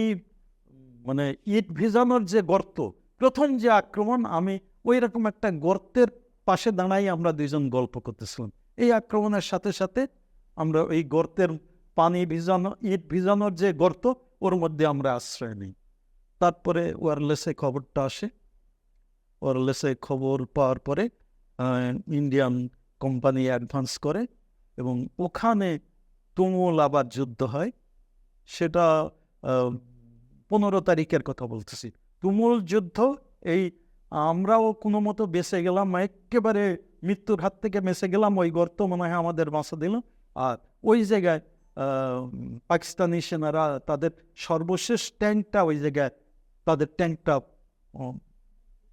মানে ইট ভিজানোর যে গর্ত, প্রথম যে আক্রমণ, আমি ওই রকম একটা গর্তের পাশে দাঁড়াই আমরা দুইজন গল্প করতেছিলাম। এই আক্রমণের সাথে সাথে আমরা ওই গর্তের পানি ভিজানো, ইট ভিজানোর যে গর্ত, ওর মধ্যে আমরা আশ্রয় নিই। তারপরে ওয়্যারলেসে খবরটা আসে। ওয়্যারলেসে খবর পাওয়ার পরে ইন্ডিয়ান কোম্পানি অ্যাডভান্স করে এবং ওখানে তুমুল আবার যুদ্ধ হয়। সেটা 15 তারিখের কথা বলতেছি। তুমুল যুদ্ধ। এই আমরাও কোনো মতো বেঁচে গেলাম, একেবারে মৃত্যুর হাত থেকে বেঁচে গেলাম। ওই গর্ত মনে হয় আমাদের বাঁচা দিল। আর ওই জায়গায় পাকিস্তানি সেনারা তাদের সর্বশেষ ট্যাঙ্কটা, ওই জায়গায় তাদের ট্যাঙ্কটা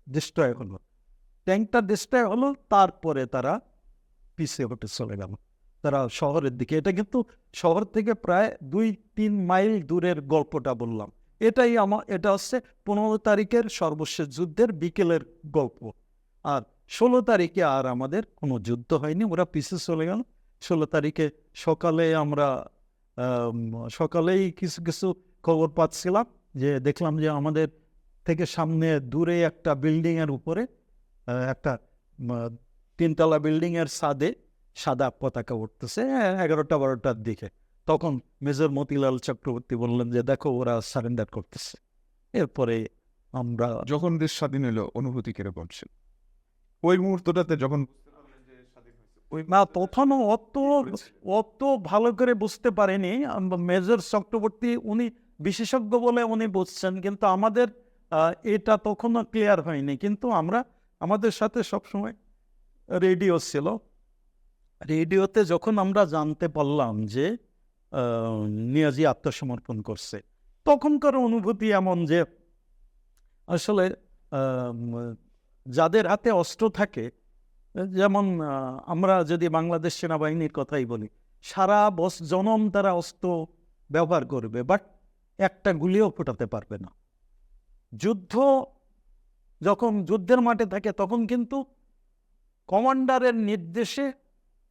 ডিস্ট্রয় হলো। ট্যাঙ্কটা ডিস্ট্রয় হলো, তারপরে তারা পিছিয়ে হতে চলে গেল, তারা শহরের দিকে। এটা কিন্তু শহর থেকে প্রায় 2-3 মাইল দূরের গল্পটা বললাম। এটা হচ্ছে 15 তারিখের সর্বশেষ যুদ্ধের বিকেলের গল্প। আর 16 তারিখে আর আমাদের কোনো যুদ্ধ হয়নি, ওরা পিছিয়ে চলে গেল। 16 তারিখে সকালে আমরা সকালেই কিছু কিছু খবর পাচ্ছিলাম, যে দেখলাম যে আমাদের থেকে সামনে দূরে একটা বিল্ডিংয়ের উপরে একটা 3তলা বিল্ডিংয়ের ছাদে সাদা পতাকা উঠতেছে 11টা-12টার দিকে। তখন মেজর মতিলাল চক্রবর্তী বললেন যে দেখো ওরা সারেন্ডার করতেছে। এরপরে আমরা যখন দেশ স্বাধীন হলো, অনুভূতি কিরকম ছিল ওই মুহূর্তটাতে যখন না, তখনও অত ভালো করে বুঝতে পারেনি। মেজর চক্রবর্তী উনি বিশেষজ্ঞ বলে উনি বুঝছেন, কিন্তু আমাদের এটা তখনও ক্লিয়ার হয়নি। কিন্তু আমাদের সাথে সবসময় রেডিও ছিল। রেডিওতে যখন আমরা জানতে পারলাম যে নিয়াজি আত্মসমর্পণ করছে, তখনকার অনুভূতি এমন যে আসলে যাদের হাতে অস্ত্র থাকে, যেমন আমরা যদি বাংলাদেশ সেনাবাহিনীর কথাই বলি, সারা জনম তারা অস্ত্র ব্যবহার করবে, বাট একটা গুলিও ফোটাতে পারবে না। যখন যুদ্ধের মাঠে থাকে, তখন কিন্তু কমান্ডারের নির্দেশে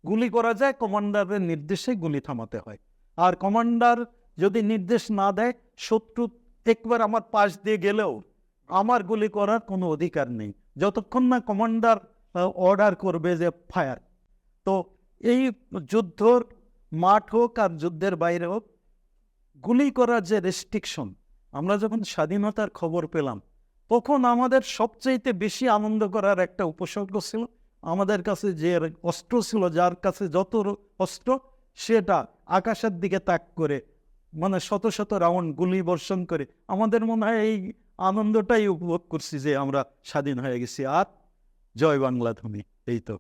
গুলি করা যায়, কমান্ডারের নির্দেশে গুলি থামাতে হয়। আর কমান্ডার যদি নির্দেশ না দেয়, শত্রু একবার আমার পাশ দিয়ে গেলেও আমার গুলি করার কোনো অধিকার নেই, যতক্ষণ না কমান্ডার অর্ডার করবে যে ফায়ার। তো এই যুদ্ধর মাঠ হোক আর যুদ্ধের বাইরে হোক, গুলি করার যে রেস্ট্রিকশন, আমরা যখন স্বাধীনতার খবর পেলাম তখন আমাদের সবচাইতে বেশি আনন্দ করার একটা উপসর্গ ছিল, আমাদের কাছে যে অস্ত্র ছিল, যার কাছে যত অস্ত্র, সেটা আকাশের দিকে তাক করে মানে শত শত রাউন্ড গুলি বর্ষণ করে আমাদের মনে হয় এই আনন্দটাই উপভোগ করছি যে আমরা স্বাধীন হয়ে গেছি। আর জয় বাংলা ধ্বনি, এই তো।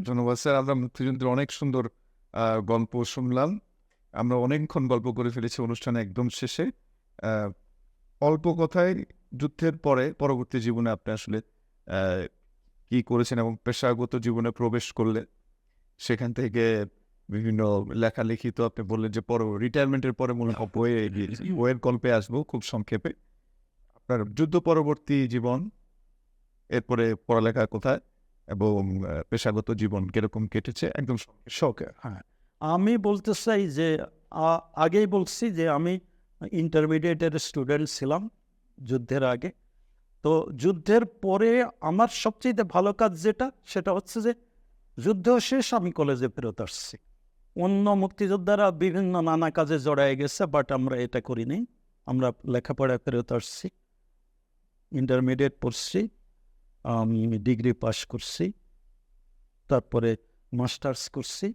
ধন্যবাদ স্যার। আমরা মুক্তিযুদ্ধের অনেক সুন্দর গল্প শুনলাম। আমরা অনেকক্ষণ গল্প করে ফেলেছি অনুষ্ঠানে একদম শেষে। অল্প কথায় যুদ্ধের পরে পরবর্তী জীবনে আপনি আসলে কি করেছেন এবং পেশাগত জীবনে প্রবেশ করলে সেখান থেকে বিভিন্ন লেখালেখি, তো আপনি বললেন যে রিটায়ারমেন্টের পরে মূলত বইয়ের গল্পে আসবো খুব সংক্ষেপে। আপনার যুদ্ধ পরবর্তী জীবন, এরপরে পড়ালেখা কোথায় এবং পেশাগত জীবন কিরকম কেটেছে একদম শখে। হ্যাঁ, আমি বলতে চাই যে আগেই বলছি যে আমি ইন্টারমিডিয়েটের স্টুডেন্ট ছিলাম যুদ্ধের আগে। তো যুদ্ধের পরে আমার সবচেয়ে ভালো কাজ যেটা, সেটা হচ্ছে যে যুদ্ধ শেষ আমি কলেজে ফেরত আসছি। অন্য মুক্তিযোদ্ধারা বিভিন্ন নানা কাজে জড়ায় গেছে, বাট আমরা এটা করিনি। আমরা লেখাপড়ায় ফেরত আসছি, ইন্টারমিডিয়েট পড়ছি, আমি ডিগ্রি পাস করছি, তারপরে মাস্টার্স করছি।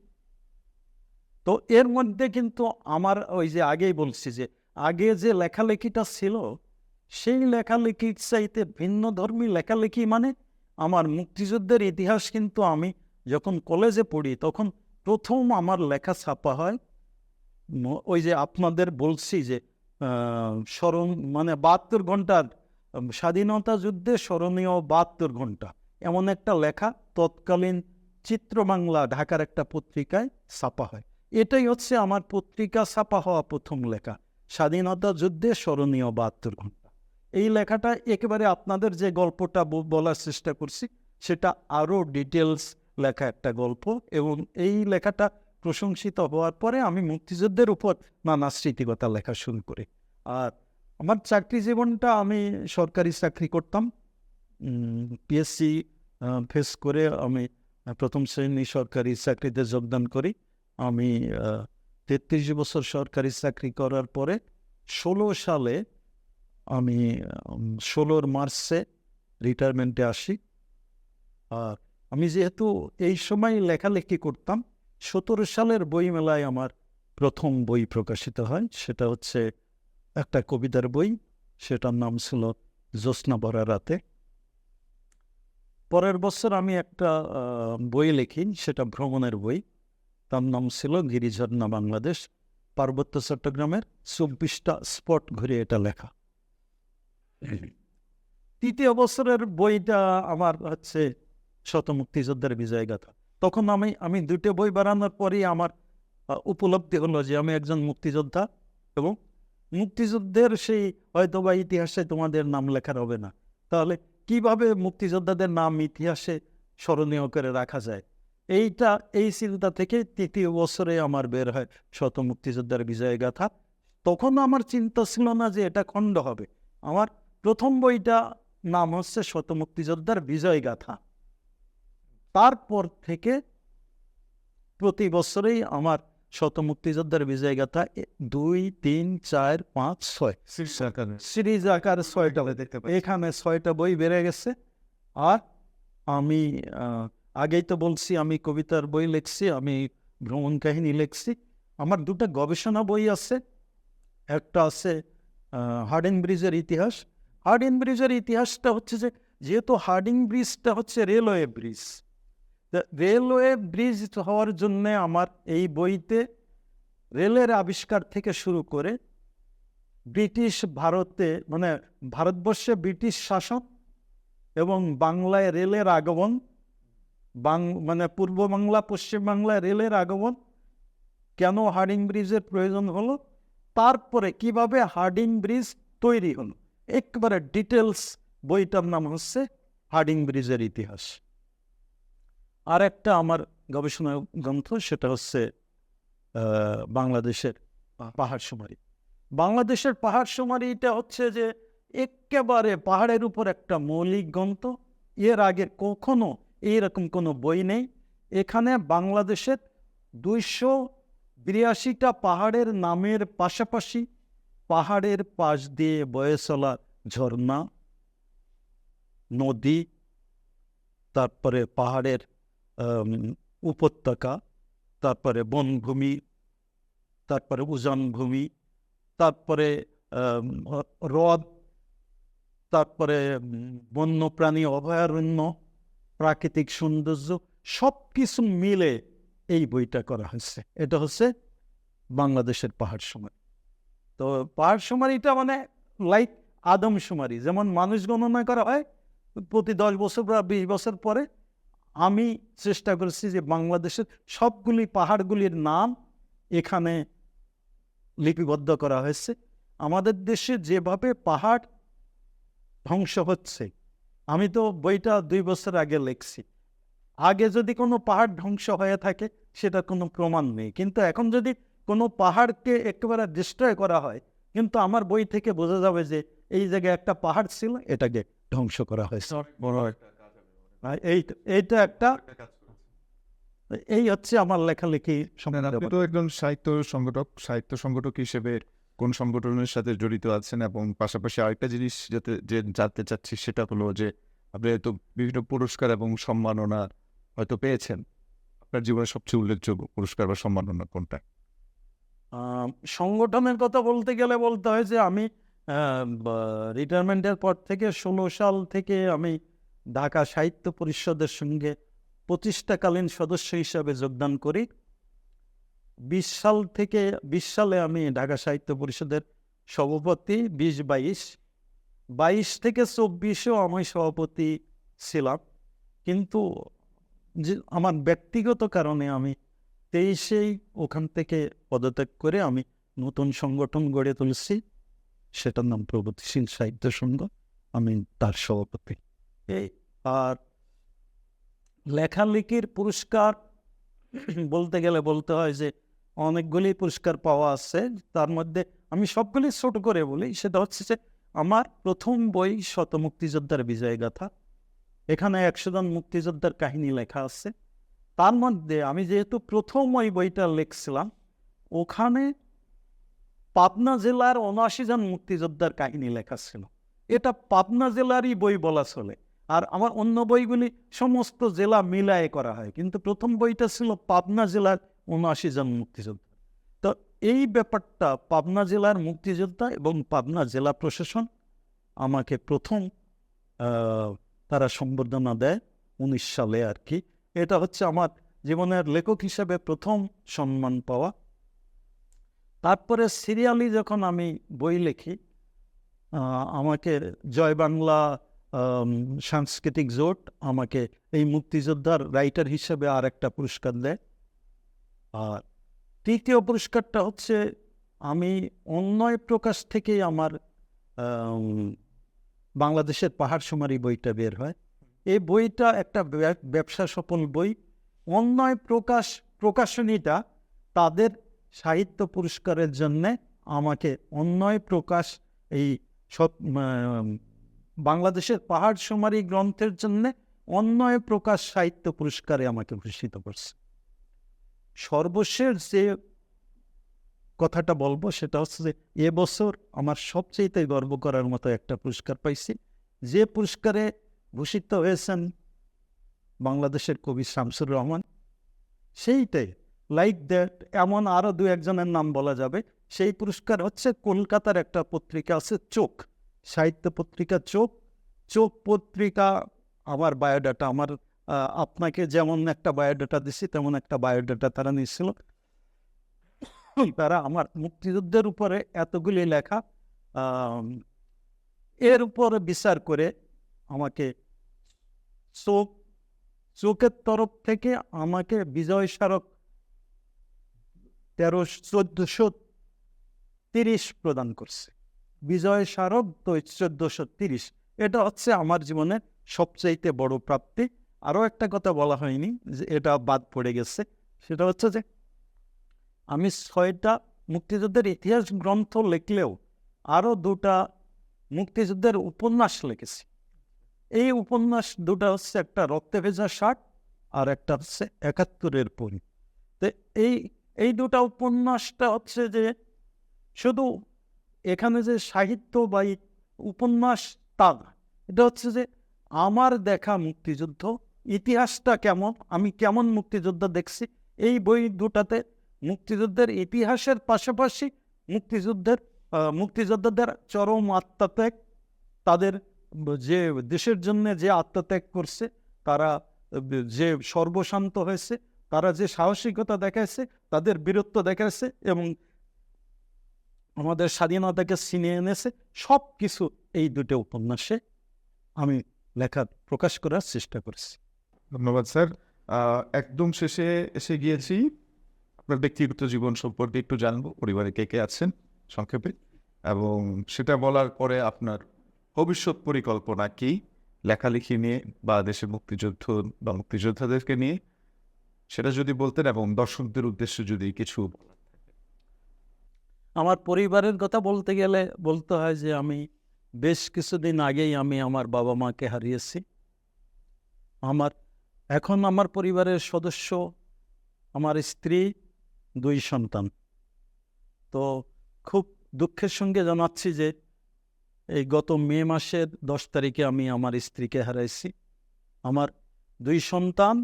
তো এর মধ্যে কিন্তু আমার ওই যে আগেই বলছি যে আগে যে লেখালেখিটা ছিল, সেই লেখালেখির চাইতে ভিন্ন ধর্মী লেখালেখি, মানে আমার মুক্তিযুদ্ধের ইতিহাস কিন্তু আমি যখন কলেজে পড়ি তখন প্রথম আমার লেখা ছাপা হয়। ওই যে আপনাদের বলছি যে স্মরণ মানে 72 ঘন্টার স্বাধীনতা যুদ্ধে স্মরণীয় 72 ঘন্টা, এমন একটা লেখা তৎকালীন চিত্রবাংলা ঢাকার একটা পত্রিকায় ছাপা হয়। এটাই হচ্ছে আমার পত্রিকা ছাপা হওয়া প্রথম লেখা, স্বাধীনতা যুদ্ধে স্মরণীয় 72 ঘন্টা। এই লেখাটা একেবারে আপনাদের যে গল্পটা বলার চেষ্টা করছি সেটা আরও ডিটেলস লেখা একটা গল্প, এবং এই লেখাটা প্রশংসিত হওয়ার পরে আমি মুক্তিযুদ্ধের উপর নানা স্মৃতিকথা লেখা শুরু করি। আর আমার চাকরি জীবনটা, আমি সরকারি চাকরি করতাম, পিএসসি ফেস করে আমি প্রথম শ্রেণী সরকারি চাকরিতে যোগদান করি। আমি 33 বছর সরকারি চাকরি করার পরে 16 সালে আমি 16 মার্চে রিটায়ারমেন্টে আসি। আর আমি যেহেতু এই সময় লেখালেখি করতাম, 17 সালের বইমেলায় আমার প্রথম বই প্রকাশিত হয়। সেটা হচ্ছে একটা কবিতার বই, সেটার নাম ছিল জ্যোৎস্না ভরা রাতে। পরের বছর আমি একটা বই লিখি, সেটা ভ্রমণের বই, তার নাম ছিল গিরিঝর্ণা বাংলাদেশ। পার্বত্য চট্টগ্রামের 24টা স্পট ঘুরে এটা লেখা। তৃতীয় বছরের বইটা আমার হচ্ছে শত মুক্তিযোদ্ধার বিজয় গাথা। তখন আমি দুটো বই বানানোর পরেই আমার উপলব্ধি হলো যে আমি একজন মুক্তিযোদ্ধা, এবং মুক্তিযুদ্ধের সেই হয়তোবা ইতিহাসে তোমাদের নাম লেখার হবে না, তাহলে কিভাবে মুক্তিযোদ্ধাদের নাম ইতিহাসে স্মরণীয় করে রাখা যায়। এই চিন্তা থেকে তৃতীয় বছরে আমার বের হয় শত মুক্তিযোদ্ধার বিজয় গাথা। তখন আমার চিন্তা ছিল না যে এটা খণ্ড হবে। আমার প্রথম বইটা নাম হচ্ছে শত মুক্তিযোদ্ধার বিজয় গাথা। তারপর থেকে প্রতি বছরেই আমার শত মুক্তিযোদ্ধার বিজয় গাথা 2, 3, 4, 5, 6 সিরিজ আকার 6টা দেখতে পাই। এখানে 6টা বই বেড়ে গেছে। আর আমি আগেই তো বলছি আমি কবিতার বই লিখছি, আমি ভ্রমণ কাহিনী লিখছি। আমার 2টা গবেষণা বই আছে। একটা আছে হার্ডিং ব্রিজের ইতিহাস। হার্ডিং ব্রিজের ইতিহাসটা হচ্ছে যে, যেহেতু হার্ডিং ব্রিজটা হচ্ছে রেলওয়ে ব্রিজ, রেলওয়ে ব্রিজ হওয়ার জন্য আমার এই বইতে রেলের আবিষ্কার থেকে শুরু করে ব্রিটিশ ভারতে মানে ভারতবর্ষে ব্রিটিশ শাসন এবং বাংলায় রেলের আগমন, মানে পূর্ব বাংলা পশ্চিম বাংলায় রেলের আগমন, কেন হার্ডিং ব্রিজের প্রয়োজন হলো, তারপরে কিভাবে হার্ডিং ব্রিজ তৈরি হলো, একবারে ডিটেলস বইটার নাম হচ্ছে হার্ডিং ব্রিজের ইতিহাস। আর একটা আমার গবেষণা গ্রন্থ, সেটা হচ্ছে বাংলাদেশের পাহাড় সুমারি। বাংলাদেশের পাহাড় সুমারিটা হচ্ছে যে একেবারে পাহাড়ের উপর একটা মৌলিক গ্রন্থ। এর আগে কখনো এইরকম কোনো বই নেই। এখানে বাংলাদেশের 282টা পাহাড়ের নামের পাশাপাশি পাহাড়ের পাশ দিয়ে বয়ে চলা ঝর্ণা, নদী, তারপরে পাহাড়ের উপত্যকা, তারপরে বনভূমি, তারপরে উজানভূমি, তারপরে হ্রদ, তারপরে বন্যপ্রাণী অভয়ারণ্য, প্রাকৃতিক সৌন্দর্য, সব কিছু মিলে এই বইটা করা হয়েছে। এটা হচ্ছে বাংলাদেশের পাহাড় সুমারি। তো পাহাড় সুমারিটা মানে লাইক আদমশুমারি, যেমন মানুষ গণনা করা হয় প্রতি 10 বছর বা 20 বছর পরে। আমি চেষ্টা করেছি যে বাংলাদেশের সবগুলি পাহাড়গুলির নাম এখানে লিপিবদ্ধ করা হয়েছে। আমাদের দেশে যেভাবে পাহাড় ধ্বংস হচ্ছে, আমি তো বইটা 2 বছর আগে লিখছি, আগে যদি কোনো পাহাড় ধ্বংস হয়ে থাকে সেটা কোনো প্রমাণ নেই, কিন্তু এখন যদি কোনো পাহাড়কে একেবারে ডিস্ট্রয় করা হয়, কিন্তু আমার বই থেকে বোঝা যাবে যে এই জায়গায় একটা পাহাড় ছিল, এটাকে ধ্বংস করা হয়েছে। এইটা একটা, এই হচ্ছে আমার লেখালেখি সম্বন্ধে। আপনি তো একজন সাহিত্য সংগঠক হিসেবে কোন সংগঠনের সাথে জড়িত আছেন? এবং পাশাপাশি আরেকটা জিনিস যে জানতে চাচ্ছি সেটা হলো যে আপনি তো বিভিন্ন পুরস্কার এবং সম্মাননা হয়তো পেয়েছেন। আপনার জীবনের সবচেয়ে উল্লেখযোগ্য পুরস্কার বা সম্মাননা কোনটা? সংগঠনের কথা বলতে গেলে বলতে হয় যে আমি রিটায়ারমেন্টের পর থেকে 16 সাল থেকে আমি ঢাকা সাহিত্য পরিষদের সঙ্গে প্রতিষ্ঠাকালীন সদস্য হিসাবে যোগদান করি। 20 সালে আমি ঢাকা সাহিত্য পরিষদের সভাপতি, 22 থেকে 24-এও আমি সভাপতি ছিলাম, কিন্তু যে আমার ব্যক্তিগত কারণে আমি 23-এই ওখান থেকে পদত্যাগ করে আমি নতুন সংগঠন গড়ে তুলছি, সেটার নাম প্রগতিশীল সাহিত্য সংঘ। আমি তার সভাপতি। এই আর লেখালেখির পুরস্কার বলতে গেলে বলতে হয় যে অনেকগুলি পুরস্কার পাওয়া আছে, তার মধ্যে আমি সবগুলি ছোট করে বলি। সেটা হচ্ছে যে আমার প্রথম বই শত মুক্তিযোদ্ধার বিজয় গাথা, এখানে 100 জন মুক্তিযোদ্ধার কাহিনী লেখা আছে। তার মধ্যে আমি যেহেতু প্রথম ওই বইটা লিখছিলাম, ওখানে পাবনা জেলার 79 জন মুক্তিযোদ্ধার কাহিনী লেখা ছিল। এটা পাবনা জেলারই বই বলা চলে, আর আমার অন্য বইগুলি সমস্ত জেলা মিলায়ে করা হয়, কিন্তু প্রথম বইটা ছিল পাবনা জেলার 79 জন মুক্তিযোদ্ধা। তো এই ব্যাপারটা পাবনা জেলার মুক্তিযোদ্ধা এবং পাবনা জেলা প্রশাসন আমাকে প্রথম তারা সম্বর্ধনা দেয় 19 সালে আর কি। এটা হচ্ছে আমার জীবনের লেখক হিসেবে প্রথম সম্মান পাওয়া। তারপরে সিরিয়ালি যখন আমি বই লিখি, আমাকে জয় বাংলা সাংস্কৃতিক জোট আমাকে এই মুক্তিযোদ্ধার রাইটার হিসেবে আর একটা পুরস্কার দেয়। আর তৃতীয় পুরস্কারটা হচ্ছে আমি অন্যয় প্রকাশ থেকেই আমার বাংলাদেশের পাহাড় সুমারি বইটা বের হয়। এই বইটা একটা ব্যবসা সফল বই। অন্যয় প্রকাশনীটা তাদের সাহিত্য পুরস্কারের জন্যে আমাকে অন্যয় প্রকাশ এই সব বাংলাদেশের পাহাড় সুমারি গ্রন্থের জন্যে অন্যয় প্রকাশ সাহিত্য পুরস্কারে আমাকে ভূষিত করছে। সর্বশেষ যে কথাটা বলবো সেটা হচ্ছে যে এবছর আমার সবচেয়ে গর্ব করার মতো একটা পুরস্কার পাইছি, যে পুরস্কারে ভূষিত হয়েছেন বাংলাদেশের কবি শামসুর রহমান। সেইটাই লাইক দ্যাট, এমন আরও 2-1 জনের নাম বলা যাবে। সেই পুরস্কার হচ্ছে কলকাতার একটা পত্রিকা আছে চোখ, সাহিত্য পত্রিকা চোখ পত্রিকা। আমার বায়োডাটা, আপনাকে যেমন একটা বায়োডাটা দিছি তেমন একটা বায়োডাটা তারা নিচ্ছিল। তারা আমার মুক্তিযুদ্ধের উপরে এতগুলি লেখা, এর উপরে বিচার করে আমাকে চোখের তরফ থেকে আমাকে বিজয় স্মারক 1430 প্রদান করছে। বিজয় স্মারক 1430, এটা হচ্ছে আমার জীবনের সবচাইতে বড় প্রাপ্তি। আরও একটা কথা বলা হয়নি, যে এটা বাদ পড়ে গেছে। সেটা হচ্ছে যে আমি 6টা মুক্তিযুদ্ধের ইতিহাস গ্রন্থ লিখলেও আরও 2টা মুক্তিযুদ্ধের উপন্যাস লিখেছি। এই উপন্যাস 2টা হচ্ছে, একটা রক্তে ভেজা শার্ট আর একটা হচ্ছে 71-এর পরি। তো এই এই 2টা উপন্যাসটা হচ্ছে যে শুধু এখানে যে সাহিত্য বা এই উপন্যাস তা না, এটা হচ্ছে যে আমার দেখা মুক্তিযুদ্ধ ইতিহাসটা কেমন, আমি কেমন মুক্তিযুদ্ধ দেখছি। এই বই দুটাতে মুক্তিযুদ্ধের ইতিহাসের পাশাপাশি মুক্তিযোদ্ধাদের চরম আত্মত্যাগ, তাদের যে দেশের জন্য যে আত্মত্যাগ করছে, তারা যে সর্বশান্ত হয়েছে, তারা যে সাহসিকতা দেখাইছে, তাদের বীরত্ব দেখাইছে এবং আমাদের স্বাধীনতাকে ছিনিয়ে এনেছে, সব কিছু এই 2টো উপন্যাসে আমি প্রকাশ করার চেষ্টা করছি। ধন্যবাদ স্যার। একদম শেষে এসে গিয়েছি, আপনার ব্যক্তিগত জীবন সম্পর্কে একটু জানবো, পরিবারে কে কে আছেন সংক্ষেপে, এবং সেটা বলার পরে আপনার ভবিষ্যৎ পরিকল্পনা কি লেখালেখি নিয়ে বা দেশের মুক্তিযুদ্ধ বা মুক্তিযোদ্ধাদেরকে নিয়ে, সেটা যদি বলতেন, এবং দর্শকদের উদ্দেশ্যে যদি কিছু। আমার পরিবারের কথা বলতে গেলে বলতে হয় যে আমি বেশ কিছুদিন আগেই আমি আমার বাবা মাকে হারিয়েছি। এখন আমার পরিবারের সদস্য আমার স্ত্রী, 2 সন্তান। তো খুব দুঃখের সঙ্গে জানাচ্ছি যে এই গত মে মাসের 10 তারিখে আমি আমার স্ত্রীকে হারাইছি। আমার 2 সন্তান,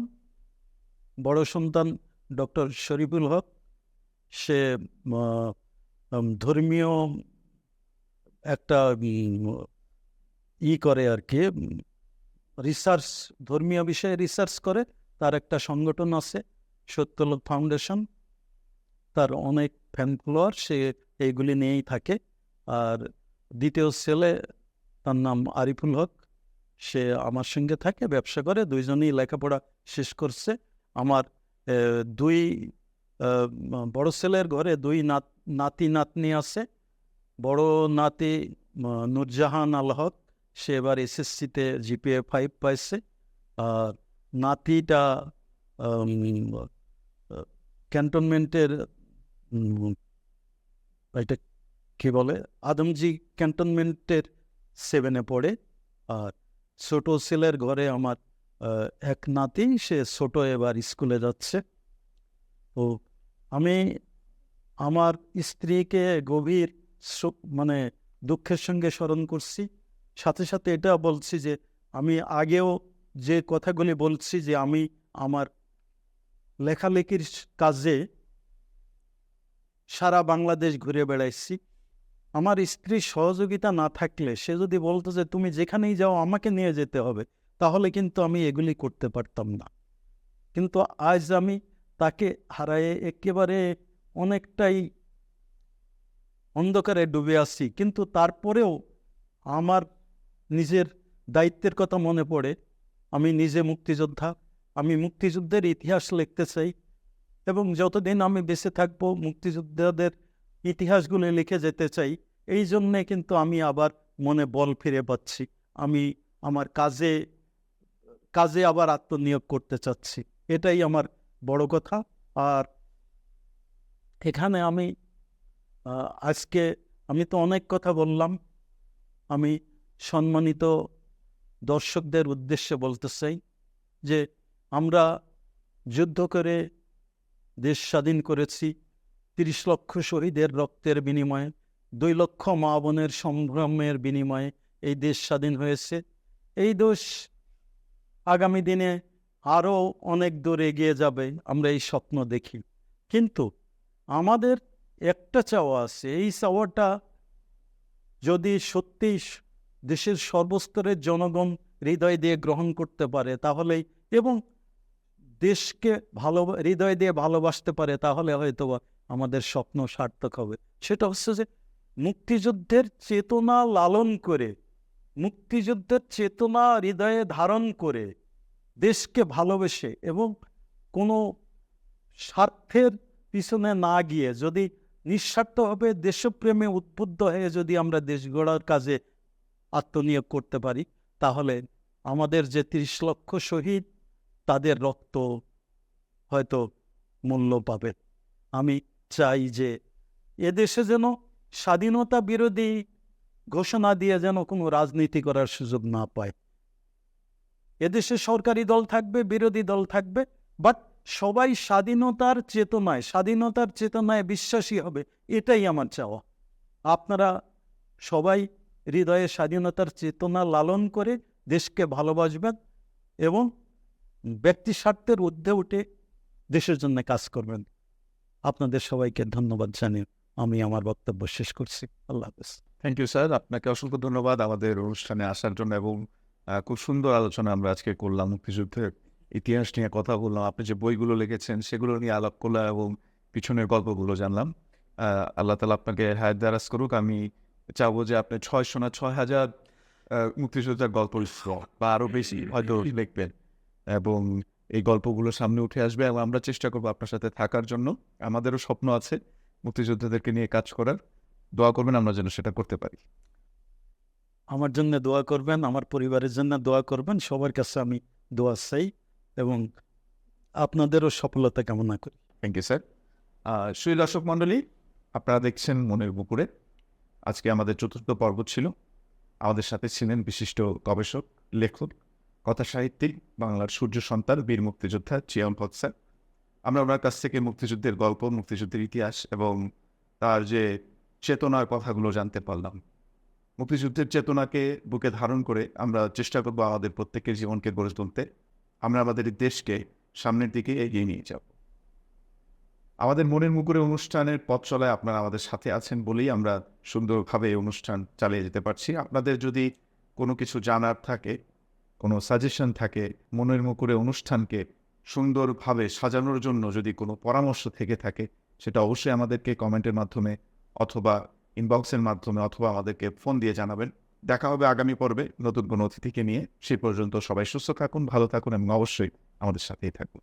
বড় সন্তান ডক্টর শরীফুল হক, সে ধর্মীয় একটা করে আর কি, রিসার্চ, ধর্মীয় বিষয়ে রিসার্চ করে, তার একটা সংগঠন আছে সত্যলোক ফাউন্ডেশন, তার অনেক ফ্যান ফলোয়ার, সে এইগুলি নিয়েই থাকে। আর দ্বিতীয় ছেলে, তার নাম আরিফুল হক, সে আমার সঙ্গে থাকে, ব্যবসা করে, 2জনই লেখাপড়া শেষ করছে। আমার 2 বড় ছেলের ঘরে 2 নাতি নাতনি আছে। বড় নাতি নূরজাহান আল হক, সে এবার এসএসসিতে জিপিএ 5 পাইছে। আর নাতিটা ক্যান্টনমেন্টের এটা কি বলে, আদমজি ক্যান্টনমেন্টের 7-এ পড়ে। আর ছোট ছেলের ঘরে আমার এক নাতি, সে ছোট, এবার স্কুলে যাচ্ছে। তো আমি আমার স্ত্রীকে গভীর মানে দুঃখের সঙ্গে স্মরণ করছি। সাথে সাথে এটা বলছি যে আমি আগেও যে কথাগুলি বলছি, যে আমি আমার লেখালেখির কাজে সারা বাংলাদেশ ঘুরে বেড়াইছি। আমার স্ত্রীর সহযোগিতা না থাকলে, সে যদি বলতো যে তুমি যেখানেই যাও আমাকে নিয়ে যেতে হবে, তাহলে কিন্তু আমি এগুলি করতে পারতাম না। কিন্তু আজ আমি তাকে হারায়ে একেবারে অনেকটাই অন্ধকারে ডুবে আছি, কিন্তু তারপরেও আমার নিজের দায়িত্বের কথা মনে পড়ে। আমি নিজে মুক্তিযোদ্ধা, আমি মুক্তিযুদ্ধের ইতিহাস লিখতে চাই, এবং যতদিন আমি বেঁচে থাকবো মুক্তিযোদ্ধাদের ইতিহাসগুলো লিখে যেতে চাই। এই জন্যে কিন্তু আমি আবার মনে বল ফিরে পাচ্ছি, আমি আমার কাজে আবার আত্মনিয়োগ করতে চাচ্ছি। এটাই আমার বড় কথা। আর এখানে আমি আজকে আমি তো অনেক কথা বললাম, আমি সম্মানিত দর্শকদের উদ্দেশ্যে বলতে চাই যে আমরা যুদ্ধ করে দেশ স্বাধীন করেছি, 30 লক্ষ শহীদের রক্তের বিনিময়ে, 2 লক্ষ মা বোনের সংগ্রামের বিনিময়ে এই দেশ স্বাধীন হয়েছে। এই দেশ আগামী দিনে আরও অনেক দূর এগিয়ে যাবে, আমরা এই স্বপ্ন দেখি। কিন্তু আমাদের একটা চাওয়া আছে, এই চাওয়াটা যদি সত্যি দেশের সর্বস্তরের জনগণ হৃদয় দিয়ে গ্রহণ করতে পারে তাহলেই, এবং দেশকে হৃদয় দিয়ে ভালোবাসতে পারে, তাহলে হয়তো আমাদের স্বপ্ন সার্থক হবে। সেটা হচ্ছে যে মুক্তিযুদ্ধের চেতনা লালন করে, মুক্তিযুদ্ধের চেতনা হৃদয়ে ধারণ করে, দেশকে ভালোবেসে এবং কোনো স্বার্থের পিছনে না গিয়ে, যদি নিঃস্বার্থভাবে দেশপ্রেমে উদ্বুদ্ধ হয়ে যদি আমরা দেশ গড়ার কাজে আত্মনিয়োগ করতে পারি, তাহলে আমাদের যে 30 লক্ষ শহীদ তাদের রক্ত হয়তো মূল্য পাবে। আমি চাই যে এদেশে যেন স্বাধীনতা বিরোধী ঘোষণা দিয়ে যেন কোনো রাজনীতি করার সুযোগ না পায়। এদেশে সরকারি দল থাকবে, বিরোধী দল থাকবে, বাট সবাই স্বাধীনতার চেতনায় বিশ্বাসী হবে, এটাই আমার চাওয়া। আপনারা সবাই হৃদয়ে স্বাধীনতার চেতনা লালন করে দেশকে ভালোবাসবেন এবং ব্যক্তি স্বার্থের ঊর্ধ্বে উঠে দেশের জন্য কাজ করবেন। আপনাদের সবাইকে ধন্যবাদ জানিয়ে আমি আমার বক্তব্য শেষ করছি। আল্লাহ হাফেজ। থ্যাংক ইউ স্যার, আপনাকে অসংখ্য ধন্যবাদ আমাদের অনুষ্ঠানে আসার জন্য এবং খুব সুন্দর আলোচনা আমরা আজকে করলাম, মুক্তিযুদ্ধের ইতিহাস নিয়ে কথা বললাম, আপনি যে বইগুলো লিখেছেন সেগুলো নিয়ে আলাপ করলাম এবং পিছনের গল্পগুলো জানলাম। আল্লাহ তালা আপনাকে হায়াত দারাজ করুক। আমি চাবো যে আপনি 600 না 6000 মুক্তিযোদ্ধার গল্প বা আরও বেশি হয়তো লিখবেন এবং এই গল্পগুলো সামনে উঠে আসবে এবং আমরা চেষ্টা করবো আপনার সাথে থাকার জন্য। আমাদেরও স্বপ্ন আছে মুক্তিযোদ্ধাদেরকে নিয়ে কাজ করার। দোয়া করবেন আমরা যেন সেটা করতে পারি। আমার জন্য দোয়া করবেন, আমার পরিবারের জন্য দোয়া করবেন। সবার কাছে আমি দোয়া চাই এবং আপনাদেরও সফলতা কামনা করি। Thank you sir. সুই দর্শক মণ্ডলী, আপনারা দেখছেন মনের পুকুরে। আজকে আমাদের চতুর্থ পর্ব ছিল। আমাদের সাথে ছিলেন বিশিষ্ট গবেষক, লেখক, কথা সাহিত্যিক, বাংলার সূর্য সন্তান, বীর মুক্তিযোদ্ধা জিয়াউল হক স্যার। আমরা ওনার কাছ থেকে মুক্তিযুদ্ধের গল্প, মুক্তিযুদ্ধের ইতিহাস এবং তার যে চেতনার কথাগুলো জানতে পারলাম। মুক্তিযুদ্ধের চেতনাকে বুকে ধারণ করে আমরা চেষ্টা করবো আমাদের প্রত্যেকের জীবনকে গড়ে তুলতে। আমরা আমাদের এই দেশকে সামনের দিকে এগিয়ে নিয়ে যাব। আমাদের মনের মুকুরে অনুষ্ঠানের পথ চলায় আপনারা আমাদের সাথে আছেন বলেই আমরা সুন্দরভাবে এই অনুষ্ঠান চালিয়ে যেতে পারছি। আপনাদের যদি কোনো কিছু জানার থাকে, কোনো সাজেশন থাকে, মনের মুকুরে অনুষ্ঠানকে সুন্দরভাবে সাজানোর জন্য যদি কোনো পরামর্শ থেকে থাকে, সেটা অবশ্যই আমাদেরকে কমেন্টের মাধ্যমে অথবা ইনবক্সের মাধ্যমে অথবা আমাদেরকে ফোন দিয়ে জানাবেন। দেখা হবে আগামী পর্বে নতুন কোনো অতিথিকে নিয়ে। সে পর্যন্ত সবাই সুস্থ থাকুন, ভালো থাকুন এবং অবশ্যই আমাদের সাথেই থাকুন।